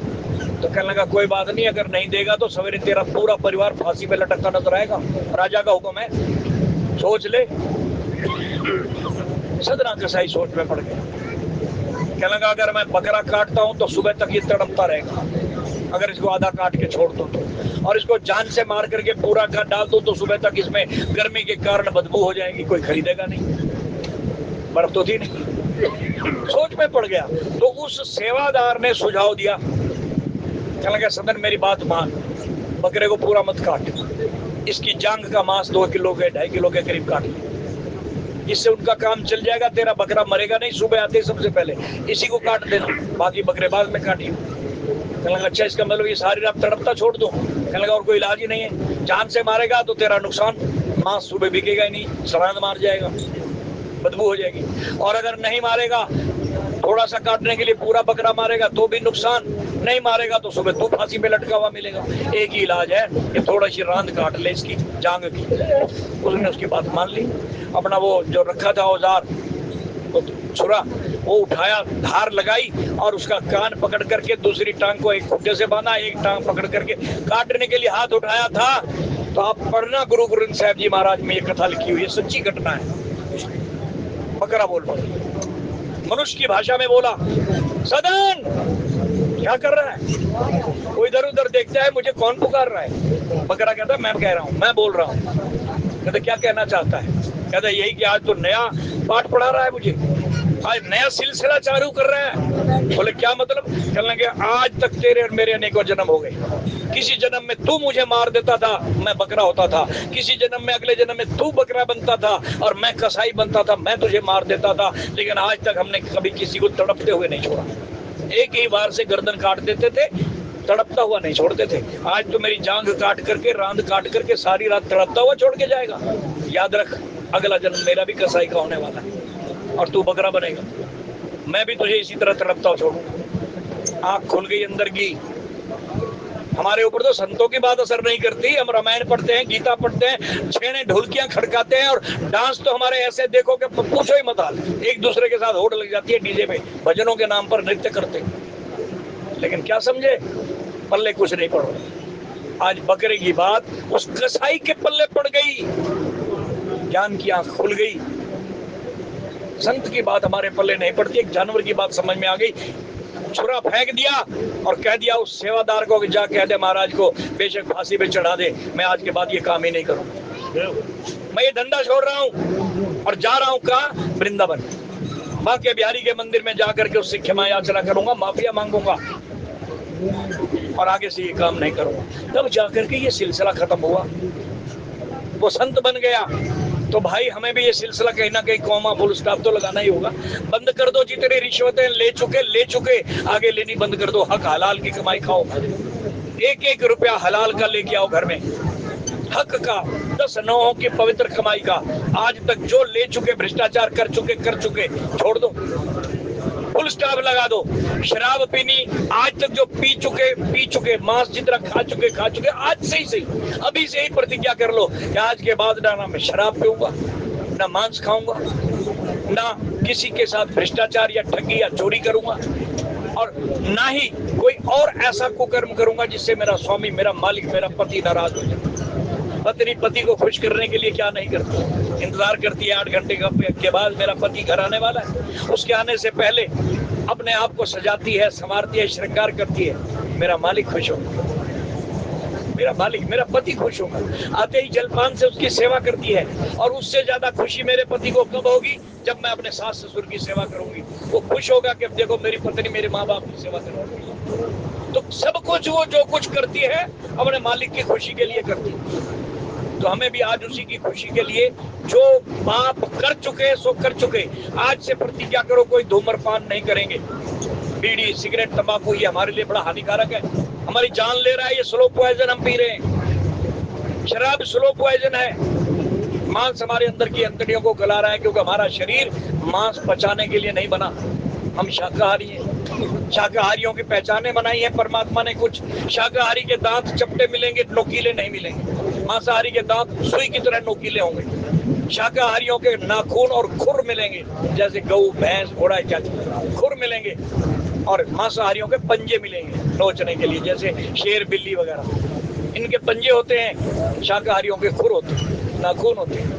तो कहने लगा कोई बात नहीं, अगर नहीं देगा तो सवेरे तेरा पूरा परिवार फांसी पे लटकता नजर आएगा, राजा का हुक्म है, सोच ले। सदना कसाई सोच में पड़ गया, कहने लगा अगर मैं बकरा काटता हूं तो सुबह तक ये तड़पता रहेगा, अगर इसको आधा काट के छोड़ दो तो, और इसको जान से मार करके पूरा का डाल दो तो सुबह तक इसमें गर्मी के कारण बदबू हो जाएगी, कोई खरीदेगा नहीं, बर्फ तो थी नहीं। सोच में पड़ गया। तो उस सेवादार ने सुझाव दिया, कहने लगा सदन मेरी बात मान, बकरे को पूरा मत काट, इसकी जांग का मांस 2 किलो के 2.5 किलो के करीब काट, इससे उनका काम चल जाएगा, तेरा बकरा मरेगा नहीं, सुबह आते सबसे पहले इसी को काट देना, बाकी बकरे बाद में काटिए। कहने लगा अच्छा, इसका मतलब ये सारी रात तड़पता छोड़ दूं? कहने लगा और कोई इलाज ही नहीं है, जान से मारेगा तो तेरा नुकसान, मांस सुबह बिकेगा ही नहीं, सरांद मार जाएगा, बदबू हो जाएगी, और अगर नहीं मारेगा, थोड़ा सा काटने के लिए पूरा बकरा मारेगा तो भी नुकसान, नहीं मारेगा तो सुबह तू फांसी पे लटका हुआ मिलेगा, एक ही इलाज है, ये थोड़ा सी रांद काट ले इसकी जांग की। उसने उसकी बात मान ली, अपना वो जो रखा था औजार, तो छुरा वो उठाया, धार लगाई और उसका कान पकड़ करके दूसरी टांग को एक खुट्टे से बांधा, एक टांग पकड़ करके काटने के लिए हाथ उठाया था। तो आप पढ़ना गुरु ग्रंथ साहिब जी महाराज में ये कथा लिखी हुई है, सच्ची घटना है। बकरा बोल पड़ा, मनुष्य की भाषा में बोला, सदन क्या कर रहा है? वो इधर उधर देखता है, मुझे कौन पुकार रहा है? बकरा कहता है मैं कह रहा हूँ, मैं बोल रहा हूँ। कहते क्या कहना चाहता है? कहता यही कि आज तो नया पाठ पढ़ा रहा है मुझे, आज नया सिलसिला चालू कर रहा है। बोले क्या मतलब? कहने लगे आज तक तेरे और मेरे अनेकों जन्म हो गए, किसी जन्म में तू मुझे मार देता था, मैं बकरा होता था, किसी जन्म में अगले जन्म में तू बकरा बनता था और मैं कसाई बनता था, मैं तुझे मार देता था, लेकिन आज तक हमने कभी किसी को तड़पते हुए नहीं छोड़ा, एक ही बार से गर्दन काट देते थे, तड़पता हुआ नहीं छोड़ते थे। आज तो मेरी जांग काट करके, रांद काट करके सारी रात तड़पता हुआ छोड़ के जाएगा। याद रख, अगला जन्म मेरा भी कसाई का होने वाला है और तू बकरा बनेगा, मैं भी तुझे इसी तरह तड़पता हुआ छोड़ूंगा। आँख खुल गई अंदर की। हमारे ऊपर तो संतों की बात असर नहीं करती, हम रामायण पढ़ते हैं, गीता पढ़ते हैं, छेने ढोलकियां खड़काते हैं और डांस तो हमारे ऐसे देखो कि पूछो ही मत हाल, एक दूसरे के साथ होड़ लग जाती है, डीजे पे भजनों के नाम पर नृत्य करते, लेकिन क्या समझे, पल्ले कुछ नहीं पड़ो। आज बकरे की बात उस कसाई के पल्ले पड़ गई, ज्ञान की आंख खुल गई, संत की बात हमारे पल्ले नहीं पड़ती, एक जानवर की बात समझ में आ गई। छुरा फेंक दिया और कह दिया उस सेवादार को कि जा कह दे महाराज को बेशक फांसी पे चढ़ा दे, मैं आज के बाद ये काम ही नहीं करूंगा, मैं ये धंधा छोड़ रहा हूं और जा रहा हूं कहाँ, वृंदावन। बांके बिहारी के मंदिर में जाकर के उससे क्षमा याचना करूंगा, माफिया मांगूंगा और आगे से ये काम नहीं करूंगा। तब जाकर के ये सिलसिला खत्म हुआ, वो संत बन गया। तो भाई हमें भी ये सिलसिला कहीं ना कहीं कॉमा फुल स्टॉप तो लगाना ही होगा। बंद कर दो जितने रिश्वतें ले चुके आगे लेनी बंद कर दो। हक हलाल की कमाई खाओ, एक एक रुपया हलाल का लेके आओ घर में, हक का 10 नौहों की पवित्र कमाई का। आज तक जो ले चुके, भ्रष्टाचार कर चुके छोड़ दो, फुल स्टॉप लगा दो। शराब पीनी आज तक जो पी चुके, मांस जितना खा चुके, आज से ही सही, अभी से ही प्रतिज्ञा कर लो कि आज के बाद ना मैं शराब पीऊंगा, ना मांस खाऊंगा, ना किसी के साथ भ्रष्टाचार या ठगी या चोरी करूंगा, और ना ही कोई और ऐसा कुकर्म करूंगा जिससे मेरा स्वामी, मेरा मालिक, मेरा पति नाराज हो जाए। पत्नी पति को खुश करने के लिए क्या नहीं करती, इंतजार करती है 8 घंटे के बाद मेरा पति घर आने वाला है। उसके आने से पहले अपने आप को सजाती है, संवारती है, श्रृंगार करती है, मेरा मालिक खुश होगा, मेरा मालिक, मेरा पति खुश होगा। आते ही जलपान से उसकी सेवा करती है। और उससे ज्यादा खुशी मेरे पति को कब होगी, जब मैं अपने सास ससुर की सेवा करूंगी। वो खुश होगा कि अब देखो मेरी पत्नी मेरे माँ बाप की सेवा कर रही है। तो सब कुछ वो जो कुछ करती है अपने मालिक की खुशी के लिए करती है। तो हमें भी आज उसी की खुशी के लिए, जो पाप कर चुके सो कर चुके, आज से प्रतिज्ञा करो कोई धूम्रपान नहीं करेंगे। बीड़ी, सिगरेट, तंबाकू ये हमारे लिए बड़ा हानिकारक है, हमारी जान ले रहा है। ये स्लो पॉइजन हम पी रहे हैं, शराब स्लो पॉइजन है। मांस हमारे अंदर की अंतड़ियों को गला रहा है, क्योंकि हमारा शरीर मांस पचाने के लिए नहीं बना। हम शाकाहारी हैं, शाकाहारियों की पहचाने बनाई है परमात्मा ने कुछ। शाकाहारी के दांत चपटे मिलेंगे, नोकीले नहीं मिलेंगे। मांसाहारी के दांत सुई की तरह नोकीले होंगे। शाकाहारियों के नाखून और खुर मिलेंगे, जैसे गऊ, भैंस, घोड़ा इत्यादि खुर मिलेंगे। और मांसाहारियों के पंजे मिलेंगे नोचने के लिए, जैसे शेर, बिल्ली वगैरह, इनके पंजे होते हैं। शाकाहारियों के खुर होते हैं, नाखून होते हैं।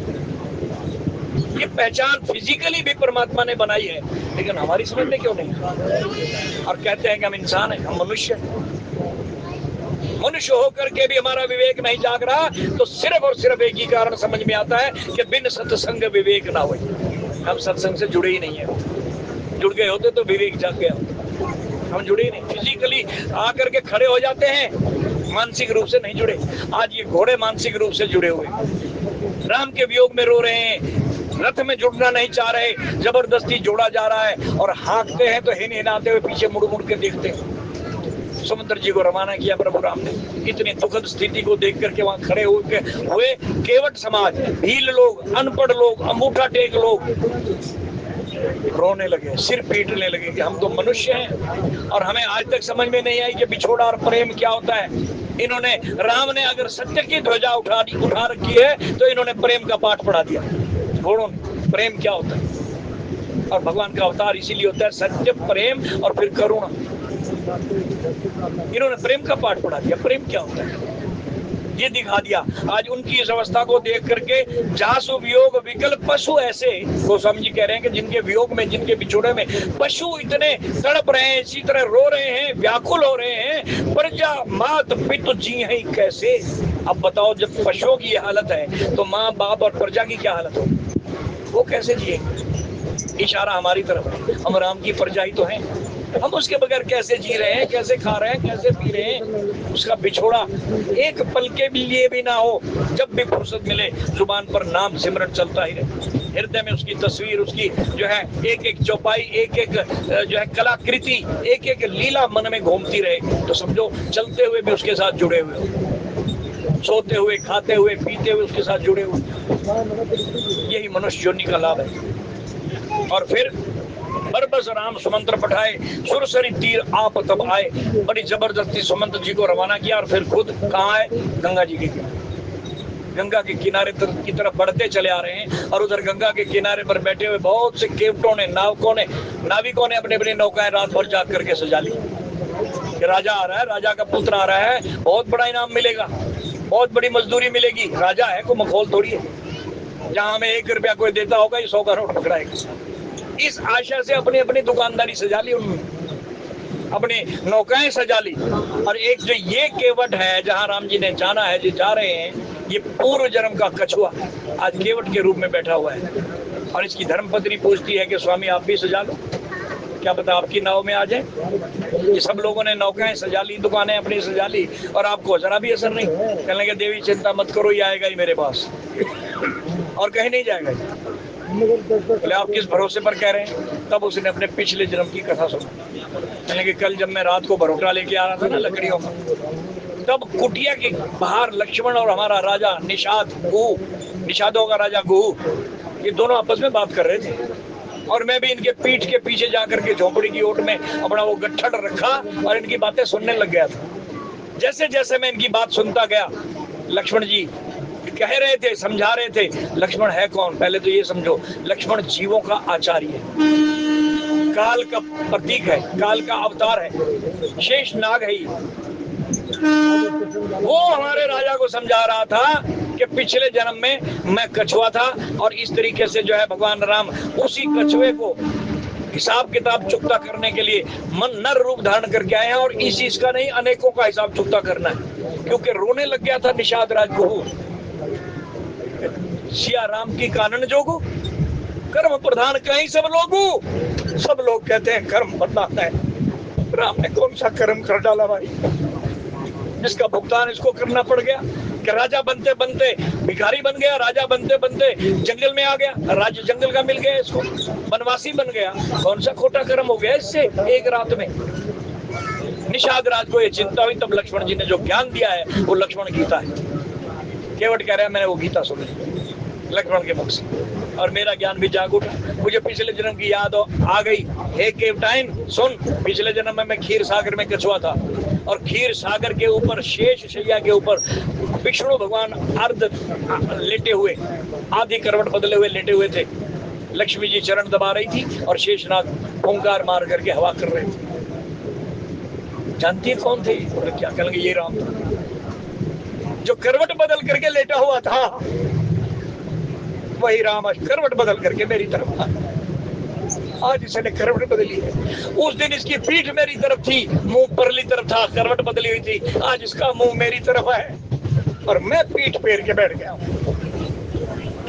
ये पहचान फिजिकली भी परमात्मा ने बनाई है, लेकिन हमारी समझ में क्यों नहीं। और कहते हैं कि हम इंसान हैं, हम मनुष्य हैं। मनुष्य होकर के भी हमारा विवेक नहीं जाग रहा, तो सिर्फ और सिर्फ एक ही कारण समझ में आता है कि बिन सत्संग विवेक ना हो। हम सत्संग से जुड़े ही नहीं है। जुड़ गए होते तो विवेक जाग गया होता। हम जुड़े ही नहीं, फिजिकली आकर के खड़े हो जाते हैं, मानसिक रूप से नहीं जुड़े। आज ये घोड़े मानसिक रूप से जुड़े हुए, राम के वियोग में रो रहे हैं, रथ में जुड़ना नहीं चाह रहे, जबरदस्ती जोड़ा जा रहा है। और हाँकते हैं तो हिनहिनाते हुए पीछे मुड़ मुड़ के देखते हैं। समुद्र जी को रवाना किया प्रभु राम ने। इतनी दुखद स्थिति को देख करके वहां खड़े हुए केवट समाज, भील लोग, अनपढ़ लोग, अंगूठा टेक लोग रोने लगे, सिर पीटने लगे कि हम तो मनुष्य हैं और हमें आज तक समझ में नहीं आई कि बिछोड़ा और प्रेम क्या होता है। इन्होंने, राम ने अगर सत्य की ध्वजा उठा रखी है तो इन्होंने प्रेम का पाठ पढ़ा दिया घोड़ों ने। प्रेम क्या होता है, और भगवान का अवतार इसीलिए होता है सत्य, प्रेम और फिर करुणा। इन्होंने प्रेम का पाठ पढ़ा दिया, प्रेम क्या होता है ये दिखा दिया। आज उनकी इस अवस्था को देख करके जासु वियोग विकल पशु, ऐसे गोस्वामी जी कह रहे हैं कि जिनके वियोग में, जिनके बिछोड़े में पशु इतने तड़प रहे हैं, इसी तरह रो रहे हैं, व्याकुल हो रहे हैं। प्रजा मात पितु जी है कैसे। अब बताओ, जब पशुओं की हालत है तो माँ बाप और प्रजा की क्या हालत हो, वो कैसे जिएंगे। इशारा हमारी तरफ है, हम राम की प्रजा ही तो हैं, हम उसके बगैर कैसे जी रहे हैं, कैसे खा रहे हैं, कैसे पी रहे हैं। उसका बिछोड़ा एक पल के लिए भी ना हो, जब भी फुर्सत मिले जुबान पर नाम सिमरन चलता ही रहे, हृदय में उसकी तस्वीर, उसकी जो है एक एक चौपाई, एक एक जो है कलाकृति, एक एक लीला मन में घूमती रहे, तो समझो चलते हुए भी उसके साथ जुड़े हुए, सोते हुए, खाते हुए, पीते हुए उसके साथ जुड़े हुए। यही मनुष्य योनि का लाभ है। और फिर बरबस राम सुमंत्र पठाए, सुरसरी तीर आप तब आए। बड़ी जबरदस्ती सुमंत्र जी को रवाना किया और फिर खुद कहाँ आए, गंगा जी के किनारे। गंगा के किनारे की तरफ बढ़ते चले आ रहे हैं। और उधर गंगा के किनारे पर बैठे हुए बहुत से केवटों ने, नाविकों ने अपने अपनी नौकाएं रात भर जाग करके सजा ली कि राजा आ रहा है, राजा का पुत्र आ रहा है, बहुत बड़ा इनाम मिलेगा, बहुत बड़ी मजदूरी मिलेगी। राजा है, कोई मखौल थोड़ी है। जहां हमें 1 रुपया कोई देता होगा, ये 100 करोड़ पकड़ाएगा। इस आशा से अपनी अपनी दुकानदारी सजा ली उन्होंने, अपनी नौकाएं सजा ली। और एक जो ये केवट है जहां राम जी ने जाना है, जो जा रहे हैं, ये पूर्व जन्म का कछुआ आज केवट के रूप में बैठा हुआ है। और इसकी धर्मपत्नी पूछती है कि स्वामी आप भी सजा लो, क्या पता आपकी नाव में आ जाए। ये सब लोगों ने नौकाएं सजा ली, दुकानें अपनी सजा ली, और आपको जरा भी असर नहीं। कहने लगे देवी चिंता मत करो, ये आएगा ही मेरे पास और कहीं नहीं जाएगा। बोले आप किस भरोसे पर कह रहे हैं? तब उसने अपने पिछले जन्म की कथा सुनी। कहने कि कल जब मैं रात को भरोटा लेके आ रहा था ना लकड़ियों का, तब कुटिया के बाहर लक्ष्मण और हमारा राजा निषाद गुहू, निषादों का राजा गुहू, ये दोनों आपस में बात कर रहे थे। और मैं भी इनके पीठ के पीछे जाकर के झोपड़ी की ओट में अपना वो गट्ठड़ रखा और इनकी बातें सुनने लग गया था। जैसे जैसे मैं इनकी बात सुनता गया, लक्ष्मण जी कह रहे थे, समझा रहे थे। लक्ष्मण है कौन? पहले तो ये समझो, लक्ष्मण जीवों का आचार्य है, काल का प्रतीक है, काल का अवतार है, शेष नाग है। वो हमारे राजा को समझा रहा था कि पिछले जन्म में मैं कछुआ था, और इस तरीके से जो है भगवान राम उसी कछुए को हिसाब किताब चुकता करने के लिए मन नर रूप धारण करके आए हैं। और इस चीज का नहीं, अनेकों का हिसाब चुकता करना है। क्योंकि रोने लग गया था निषाद राज गुहू, सिया राम की कानन जोगू, कर्म प्रधान कहीं सब लोगू। सब लोग कहते हैं कर्म प्रधान है, राम ने कौन सा कर्म कर डाला भाई, जिसका भुगतान इसको करना पड़ गया। कि राजा बनते बनते भिखारी बन गया, राजा बनते बनते जंगल में आ गया, राज्य जंगल का मिल गया इसको, वनवासी बन गया। कौन सा खोटा कर्म हो गया इससे एक रात में? निषाद राज को ये चिंता हुई, तब लक्ष्मण जी ने जो ज्ञान दिया है वो लक्ष्मण गीता है। केवट कह रहा है मैंने वो गीता सुनी लक्ष्मण के मुख से, और मेरा ज्ञान भी जाग उठा, मुझे पिछले जन्म की याद आ गई। हे केवटाइन सुन, पिछले जन्म में मैं क्षीर सागर में कछुआ था, और क्षीर सागर के ऊपर शेष शैया के ऊपर विष्णु भगवान अर्ध लेटे हुए, आधी करवट बदले हुए लेटे हुए थे। लक्ष्मी जी चरण दबा रही थी और शेषनाग ओंकार मार करके हवा कर रहे थे। जानती है कौन थे? क्या कहेंगे, ये राम जो करवट बदल करके लेटा हुआ था, वही राम आज करवट बदल करके मेरी तरफ था। आज इसने करवट बदली है। उस दिन इसकी पीठ मेरी तरफ थी, मुंह परली तरफ था, करवट बदली हुई थी। आज इसका मुंह मेरी तरफ है और मैं पीठ फेर के बैठ गया हूं।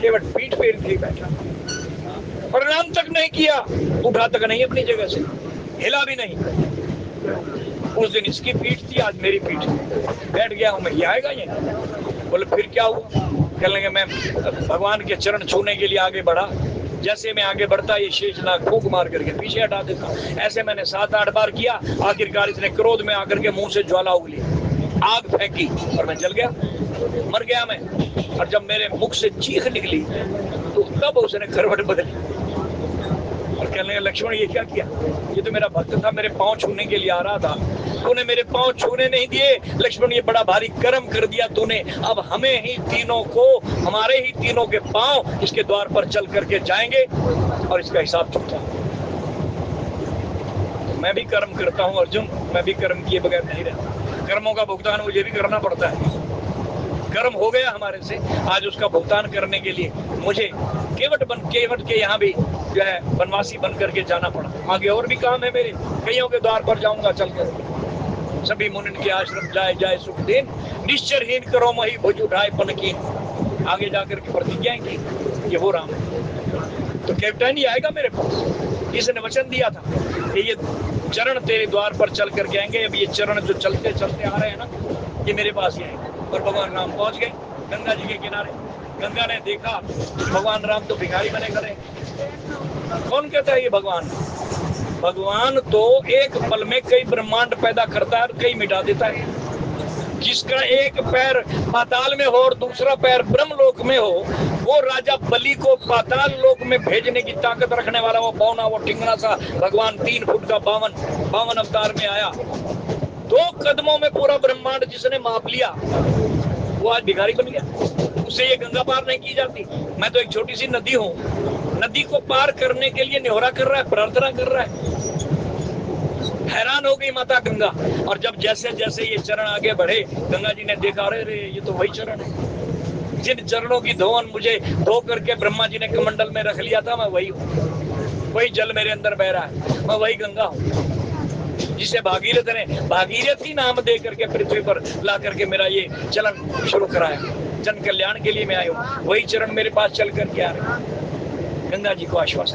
केवट पीठ फेर के बैठा, प्रणाम तक नहीं किया, उठा तक नहीं अपनी जगह से, हिला भी नहीं। उस दिन इसकी पीठ थी, आज मेरी पीठ, बैठ गया हूं मैं। ये आएगा ये? बोले फिर क्या हुआ? कहने लगे मैं भगवान के चरण छूने के लिए आगे बढ़ा, जैसे मैं आगे बढ़ता ये शेषनाग फूंक मार करके पीछे हटा देता। ऐसे मैंने 7-8 बार किया। आखिरकार इसने क्रोध में आकर के मुंह से ज्वाला उगली, आग फेंकी और मैं जल गया, मर गया मैं। और जब मेरे मुख से चीख निकली तो तब उसने करवट बदली और कहने लगा लक्ष्मण ये क्या किया? ये तो मेरा भक्त था, मेरे पांव छूने के लिए आ रहा था, तूने मेरे पांव छूने नहीं दिए। लक्ष्मण ये बड़ा भारी कर्म कर दिया तूने। अब हमें ही तीनों को, हमारे ही तीनों के पांव इसके द्वार पर चल करके जाएंगे और इसका हिसाब चुकता। मैं भी कर्म करता हूं अर्जुन, मैं भी कर्म किए बगैर नहीं रहता। कर्मों का भुगतान मुझे भी करना पड़ता है। कर्म हो गया हमारे से, आज उसका भुगतान करने के लिए मुझे केवट के यहाँ भी जो है वनवासी बन करके जाना पड़ा। आगे और भी काम है मेरे, कईयों के द्वार पर जाऊंगा चलकर। सभी मुनिन के आश्रम जाए जाए सुख दिन, निश्चरहीन करो मही भुज उठाए पनकीन। आगे जाकर के प्रतिज्ञा की ये वो राम है। तो कैप्टन ही आएगा मेरे पास, इसने वचन दिया था कि ये चरण तेरे द्वार पर चल करके आएंगे। अब ये चरण जो चलते चलते आ रहे हैं ना, ये मेरे पास ही आएंगे। और भगवान राम पहुंच गए गंगा जी के किनारे। गंगा ने देखा भगवान राम तो भिखारी बने खड़े। कौन कहता है ये भगवान? भगवान तो एक पल में कई ब्रह्मांड पैदा करता है और कई मिटा देता है। जिसका एक पैर पाताल में हो और दूसरा पैर ब्रह्मलोक में हो, वो राजा बलि को पाताल लोक में भेजने की ताकत रखने वाला वो बौना, वो टिंगना सा भगवान 3 फुट का 52 अवतार में आया। 2 कदमों में पूरा ब्रह्मांड जिसने माप लिया, वो आज भिखारी बन गया। उससे ये गंगा पार नहीं की जाती। मैं तो एक छोटी सी नदी हूँ, नदी को पार करने के लिए निहोरा कर रहा है, प्रार्थना कर रहा है। हैरान हो गई माता गंगा। और जब जैसे जैसे ये चरण आगे बढ़े, गंगा जी ने देखा, अरे ये तो वही चरण है जिन चरणों की धोवन मुझे धो करके ब्रह्मा जी ने कमंडल में रख लिया था, मैं वही हूँ। वही जल मेरे अंदर बह रहा है, मैं वही गंगा हूँ जिसे भागीरथ ने भागीरथी नाम दे करके पृथ्वी पर ला करके मेरा ये चलन शुरू कराया। जन कल्याण के लिए मैं आया हूँ, वही चरण मेरे पास चल करके आ रहे। गंगा जी को आश्वस्त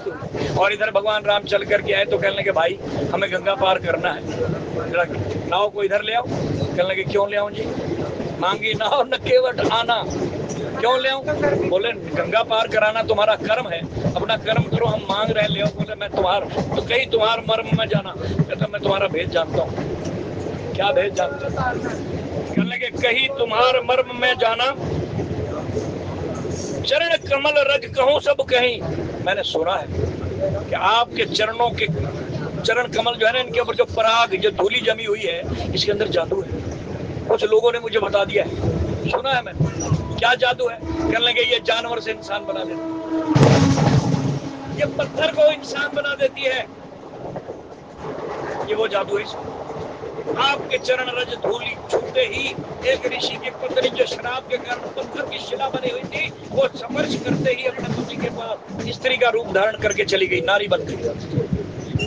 हुए। और इधर भगवान राम चल करके आए तो कहने लगे भाई हमें गंगा पार करना है, नाव को इधर ले आओ। कहने लगे क्यों ले आओ जी? मांगी नाव न केवट आना, क्यों ले आऊं? बोले गंगा पार कराना तुम्हारा कर्म है, अपना कर्म करो, हम मांग रहे ले आओ। बोले मैं तुम्हारा तो कहीं तुम्हारा मर्म में जाना। कहता मैं तुम्हारा भेद जानता हूँ। क्या भेद जानते हो? कहने लगे कहीं तुम्हारा मर्म में जाना, चरण कमल रज कहूं सब कहीं। मैंने सुना है कि आपके चरणों के चरण कमल जो है ना, इनके ऊपर जो पराग जो धूली जमी हुई है, इसके अंदर जादू है। कुछ लोगों ने मुझे बता दिया है, सुना है मैंने। क्या जादू है? कहने लगे ये जानवर से इंसान बना देती है, ये पत्थर को इंसान बना देती है, ये वो जादू है। आपके चरण रज धूली छूते ही एक ऋषि की पत्नी जो शराब के कारण पत्थर की शिला बनी हुई थी, वो स्पर्श करते ही अपने पति के पास स्त्री का रूप धारण करके चली गई, नारी बन गई।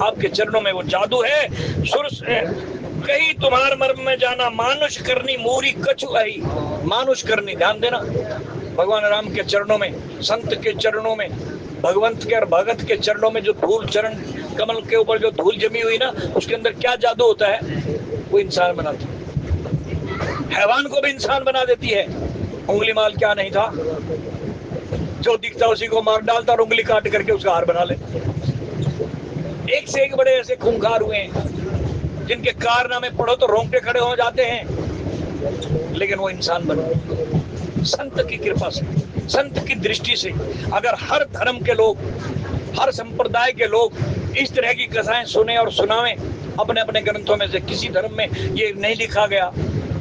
आपके चरणों में वो जादू है। सुर से कहीं तुम्हार मर्म में जाना, मानुष करनी मूरी कछु आई। मानुष करनी, ध्यान देना, भगवान राम के चरणों में, संत के चरणों में, भगवंत के और भगत के चरणों में जो धूल, चरण कमल के ऊपर जो धूल जमी हुई ना, उसके अंदर क्या जादू होता है? वो इंसान बनाती है। हैवान को भी इंसान बना देती है। उंगली माल क्या नहीं था, जो दिखता उसी को मार डालता और उंगली काट करके उसका हार बना ले। एक से एक बड़े ऐसे खूंखार हुए हैं जिनके कारनामे पढ़ो तो रोंगटे खड़े हो जाते हैं, लेकिन वो इंसान बने संत की कृपा से, संत की दृष्टि से। अगर हर धर्म के लोग, हर संप्रदाय के लोग इस तरह की कथाएं सुने और सुनावें अपने अपने ग्रंथों में से, किसी धर्म में ये नहीं लिखा गया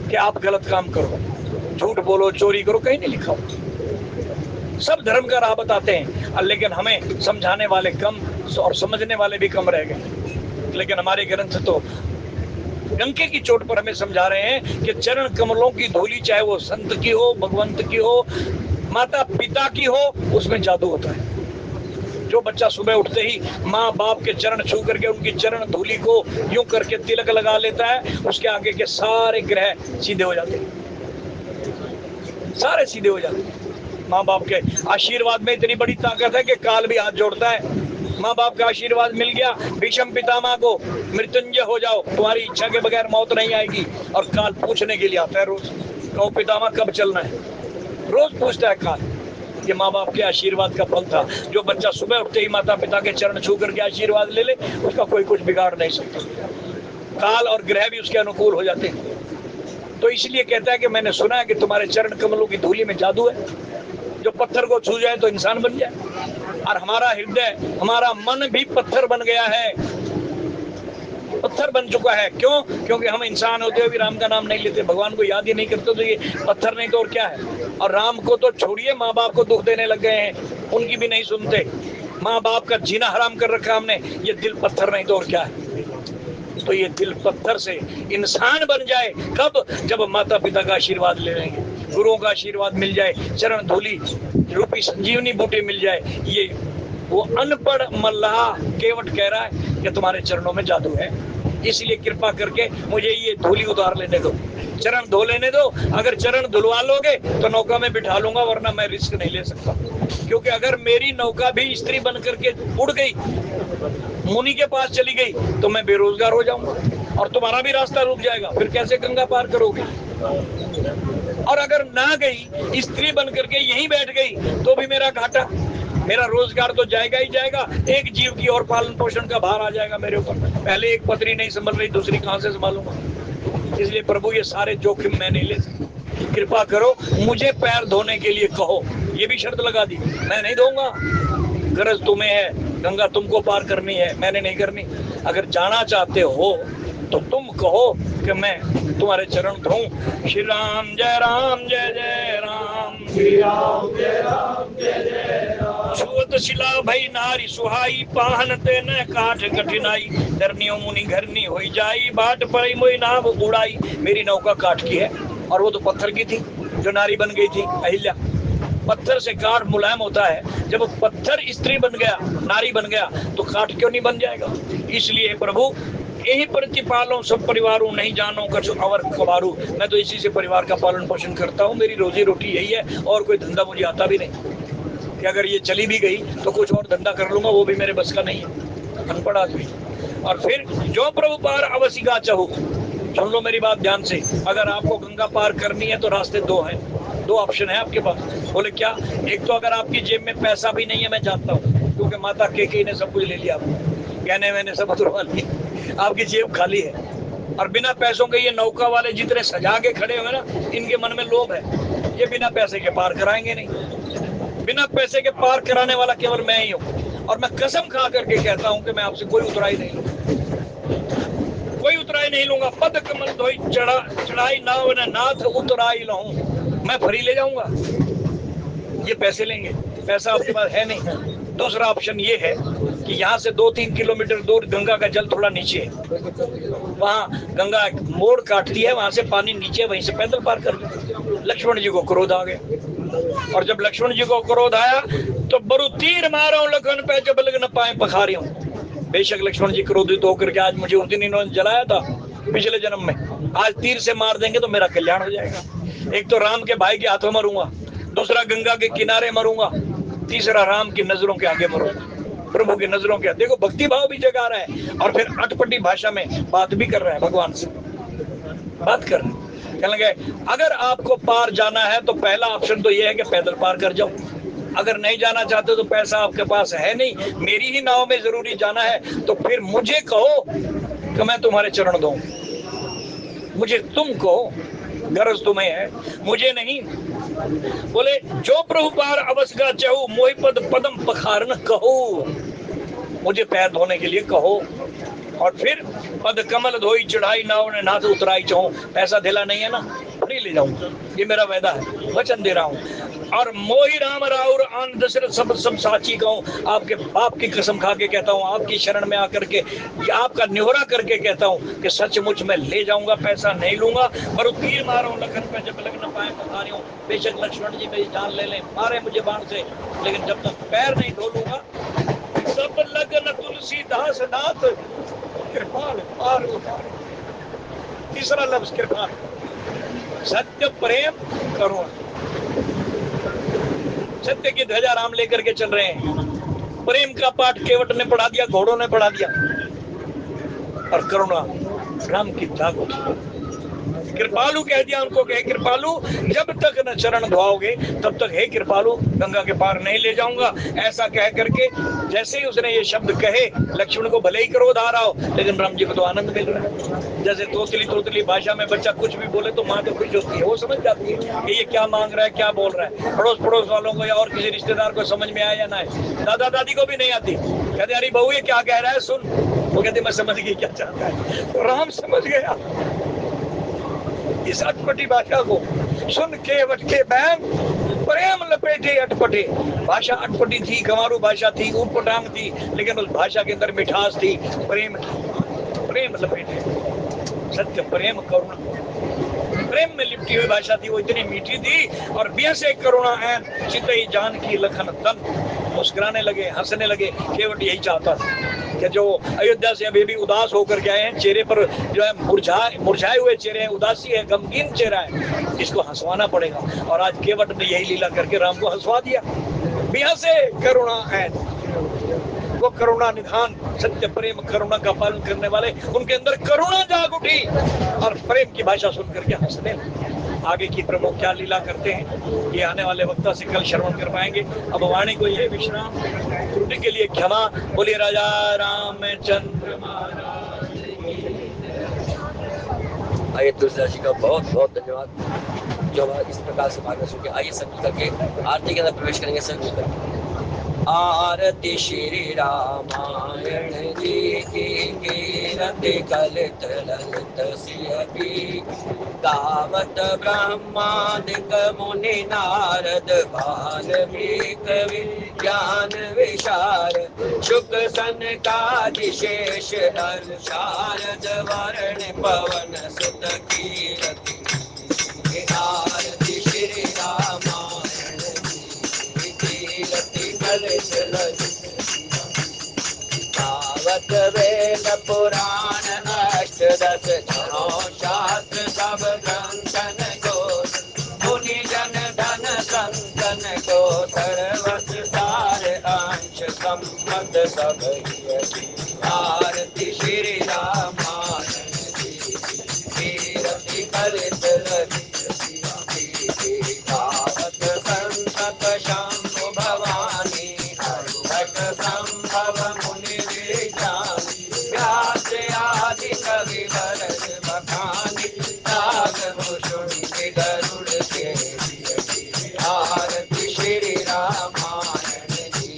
कि आप गलत काम करो, झूठ बोलो, चोरी करो, कहीं नहीं लिखा हो। सब धर्म का राह बताते हैं, लेकिन हमें समझाने वाले कम और समझने वाले भी कम रह गए। लेकिन हमारे ग्रंथ तो डंके की चोट पर हमें समझा रहे हैं कि चरण कमलों की धूली, चाहे वो संत की हो, भगवंत की हो, माता पिता की हो, उसमें जादू होता है। जो बच्चा सुबह उठते ही माँ बाप के चरण छू करके उनकी चरण धूली को यूं करके तिलक लगा लेता है, उसके आगे के सारे ग्रह सीधे हो जाते हैं, सारे सीधे हो जाते हैं। माँ बाप के आशीर्वाद में इतनी बड़ी ताकत है कि काल भी हाथ जोड़ता है। माँ बाप का आशीर्वाद मिल गया, भीष्म पितामह को मृत्युंजय हो जाओ, तुम्हारी इच्छा के बगैर मौत नहीं आएगी। और काल पूछने के लिए आता है रोज, कहो पितामह कब चलना है, रोज पूछता है काल। ये माँ बाप के आशीर्वाद का फल था। जो बच्चा सुबह उठते ही माता पिता के चरण छू करके आशीर्वाद ले ले, उसका कोई कुछ बिगाड़ नहीं सकता। काल और ग्रह भी उसके अनुकूल हो जाते हैं। तो इसलिए कहता है कि मैंने सुना है कि तुम्हारे चरण कमलों की धूली में जादू है, जो पत्थर को छू जाए तो इंसान बन जाए। और हमारा हृदय, हमारा मन भी पत्थर बन गया है, पत्थर बन चुका है। क्यों? क्योंकि हम इंसान होते हुए भी राम का नाम नहीं लेते, भगवान को याद ही नहीं करते, तो ये पत्थर नहीं तो और क्या है। और राम को तो छोड़िए, माँ बाप को दुख देने लग गए हैं, उनकी भी नहीं सुनते। माँ बाप का जीना हराम कर रखा हमने, ये दिल पत्थर नहीं तो और क्या है। तो ये दिल पत्थर से इंसान बन जाए कब? जब माता पिता का आशीर्वाद ले लेंगे, गुरुओं का आशीर्वाद मिल जाए, चरण धूली रूपी संजीवनी बूटी मिल जाए। ये वो अनपढ़ मल्लाह केवट कह रहा है कि तुम्हारे चरणों में जादू है, इसलिए कृपा करके मुझे ये धूली उतार लेने दो, चरण धो लेने दो। अगर चरण धुलवा लोगे तो नौका में बिठा लूंगा, वरना मैं रिस्क नहीं ले सकता। क्योंकि अगर मेरी नौका भी स्त्री बन करके उड़ गई, मुनि के पास चली गई, तो मैं बेरोजगार हो जाऊंगा और तुम्हारा भी रास्ता रुक जाएगा, फिर कैसे गंगा पार करोगे। और अगर ना गई, स्त्री बन करके यहीं बैठ गई, तो भी मेरा घाटा, मेरा रोजगार तो जाएगा ही जाएगा। एक जीव की और पालन पोषण का भार आ जाएगा मेरे ऊपर। पहले एक पत्नी नहीं संभल रही, दूसरी कहां से संभालूंगा। इसलिए प्रभु ये सारे जोखिम मैं नहीं ले सकता, कृपा करो मुझे पैर धोने के लिए कहो। ये भी शर्त लगा दी, मैं नहीं धोऊंगा, गरज तुम्हें है, गंगा तुमको पार करनी है, मैंने नहीं करनी। अगर जाना चाहते हो तो तुम कहो कि मैं तुम्हारे चरण धोऊं। श्री राम जय राम, श्री राम जय जय राम। छुअत शिला भई नारी सुहाई, पाहन ते न काठ कठिनाई, धरनियो मुनि घरनी होई जाई, बाट पड़ी मोई नाव उड़ाई। मेरी नौका काठ की है और वो तो पत्थर की थी, जो नारी बन गई थी अहिल्या। पत्थर से काठ मुलायम होता है, जब पत्थर स्त्री बन गया, नारी बन गया, तो काठ क्यों नहीं बन जाएगा। इसलिए प्रभु यही प्रतिपालो सब परिवारों नहीं जानो कछु अवर कबारू। मैं तो इसी से परिवार का पालन पोषण करता हूँ, मेरी रोजी रोटी यही है, और कोई धंधा मुझे आता भी नहीं कि अगर ये चली भी गई तो कुछ और धंधा कर लूंगा, वो भी मेरे बस का नहीं है, अनपढ़ आदमी। और फिर जो प्रभु पार अवसिका चाहो, सुन लो मेरी बात ध्यान से, अगर आपको गंगा पार करनी है तो रास्ते दो हैं, दो ऑप्शन है आपके पास। बोले क्या? एक तो अगर आपकी जेब में पैसा भी नहीं है, मैं जानता हूँ, क्योंकि माता केके ने सब कुछ ले लिया, गहने मैंने सब उतरवा लिए, आपकी जेब खाली है, और बिना पैसों के ये नौका वाले जितने सजा के खड़े हुए ना, इनके मन में लोभ है, ये बिना पैसे के पार कराएंगे नहीं। बिना पैसे के पार कराने वाला केवल मैं ही हूँ, और मैं कसम खा करके कहता हूँ कि मैं आपसे कोई उतराई नहीं लूंगा, कोई उतराई नहीं लूंगा। पद कमल धोई चढ़ाई नाव नाथ उतराई लहूं, मैं फ्री ले जाऊंगा, ये पैसे लेंगे, पैसा आपके पास है नहीं। दूसरा ऑप्शन ये है कि यहाँ से 2-3 किलोमीटर दूर गंगा का जल थोड़ा नीचे है, वहाँ गंगा मोड़ काटती है, वहां से पानी नीचे, वहीं से पैदल पार कर लो। लक्ष्मण जी को क्रोध आ गया, और जब लक्ष्मण जी को क्रोध आया तो बरु तीर मारो लखन पे जब लग न पाए पखारी हूँ। बेशक लक्ष्मण जी क्रोधित होकर के आज मुझे उस दिन इन्होंने जलाया था पिछले जन्म में, आज तीर से मार देंगे तो मेरा कल्याण हो जाएगा। एक तो राम के भाई के हाथों मरूंगा, दूसरा गंगा के किनारे मरूंगा, तीसरा राम की नजरों के आगे मरूंगा, प्रभु की नजरों के। देखो भक्ति भाव भी जगा रहा है, और फिर अटपटी भाषा में बात भी कर रहा है, भगवान से बात कर रहा है। कहने लगे अगर आपको पार जाना है तो पहला ऑप्शन तो ये है कि पैदल पार कर जाओ, अगर नहीं जाना चाहते तो पैसा आपके पास है नहीं, मेरी ही नाव में जरूरी जाना है, तो फिर मुझे कहो कि मैं तुम्हारे चरण दूं, मुझे तुम कहो, गरज तुम्हें है, मुझे नहीं। बोले जो प्रभु पार अवसगा चाहू मोहि पद पदम पखारन कहो, मुझे पैर धोने के लिए कहो, और फिर पद कमल धोई चढ़ाई नाव ने नाथ उतराई चाहूं, पैसा दिला नहीं है ना, फ्री ले जाऊंगा, ये मेरा वादा है, वचन दे रहा हूँ। और मोहि राम राउर आन दशरथ सब साची कहूँ, आपके बाप की कसम खा के कहता हूँ, आपकी शरण में आकर के आपका न्योरा करके कहता हूँ कि सचमुच में ले जाऊंगा, पैसा नहीं लूंगा। और तीर मारो लखन पे जब लग न पाए पखारी हूँ, बेशक लक्ष्मण जी मेरी जान ले लें, मारे मुझे बाण से, लेकिन जब तक पैर नहीं धो लूंगा। सब लगन तुलसीदास नाथ कृपाल पार उतार। तीसरा लफ्ज कृपाल, सत्य प्रेम करुणा। सत्य की ध्वजा राम लेकर के चल रहे हैं, प्रेम का पाठ केवट ने पढ़ा दिया, घोड़ों ने पढ़ा दिया, और करुणा राम की जागो। कृपालु कह दिया उनको, कहे कृपालु जब तक न चरण धोओगे तब तक हे कृपालु गंगा के पार नहीं ले जाऊंगा। ऐसा कह करके जैसे ही उसने ये शब्द कहे, लक्ष्मण को भले ही क्रोध आ रहा हो, लेकिन राम जी को तो आनंद मिल रहा है। जैसे तोतली भाषा में बच्चा कुछ भी बोले तो माँ तो खुश होती है, वो समझ जाती है कि ये क्या मांग रहा है, क्या बोल रहा है। पड़ोस वालों को या और किसी रिश्तेदार को समझ में आया या ना है, दादा दादी को भी नहीं आती, कहते अरे बहू ये क्या कह रहा है सुन, वो कहते मैं समझ गई क्या चाहता है। तो राम समझ गया इस अटपटी भाषा को, सुन के वटके बैन प्रेम लपेटे अटपटे। भाषा अटपटी थी, गंवारू भाषा थी, ऊटपटांग थी, लेकिन उस भाषा के अंदर मिठास थी, प्रेम थी। प्रेम लपेटे, सत्य प्रेम करुणा, प्रेम में लिपटी हुई भाषा थी, वो इतनी मीठी थी। और बिया से करुणा ऐन चितई जान की लखन तन। मुस्कुराने लगे, हंसने लगे। केवट यही चाहता था कि जो अयोध्या से अभी भी उदास होकर के आए हैं, चेहरे पर जो है मुरझाए हुए चेहरे हैं, उदासी है, गमगीन चेहरा है, इसको हंसवाना पड़ेगा। और आज केवट ने यही लीला करके राम को हंसवा दिया। बिया से करुणा ऐन, वो करुणा निधान, सत्य प्रेम करुणा का पालन करने वाले, उनके अंदर करुणा जाग उठी और प्रेम की भाषा सुन करके हंसने लगे। आगे की प्रमुख क्या लीला करते हैं ये आने वाले वक्ता से कल श्रवण कर पाएंगे। अब वाणी को ये विश्राम, त्रुटि के लिए क्षमा। बोलिए राजा रामचंद्र महाराज। आइए तुलसीदास जी का बहुत बहुत धन्यवाद जो इस प्रकार से मार्गदर्शन के। आइए सब मिलकर के आरती के अंदर प्रवेश करेंगे सब मिलकर। आरती श्री रामायण जी की कीरत कलित ललित सियपी, गावत ब्रह्मादिक मुनि नारद वाल्मीक विज्ञान विशार, शुक सनकादि शेष नर शारद वर्ण पवन सुत कीरति। आरती श्री रामायण जी वेद पुराण अष्टदश जनो शास्त्र सब ग्रंथन को मुनि जन धन संतन को सर्वस सार अंश सम्मत सब आरती श्री रामायण जी कीरति कलित गावत संतत शंभु भवानी हरिभट संभव मुनि विज्ञानी व्यास आदि कवि वरद बखानी नाग भूषुनि गरुड़ के आरती श्री रामायण जी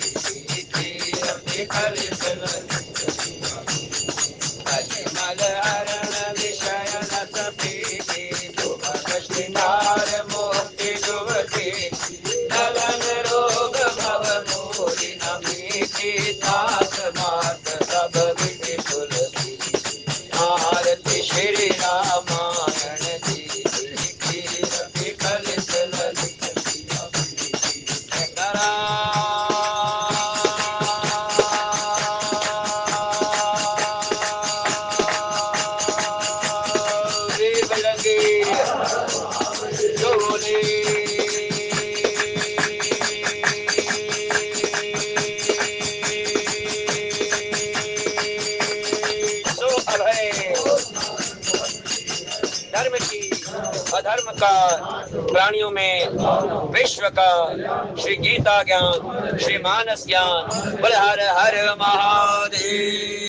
कीरति कलित मल हरण विषय नत पीति श्रृंगार मोक्ति जुवती नलन रोग भव मोहि नमीति तात मात सब विधि तुलसी आरती श्री रामायण जी कीरति कलित ललित धर्म की अधर्म का प्राणियों में विश्व का श्री गीता ज्ञान श्री मानस ज्ञान बोले हर हर महादेव।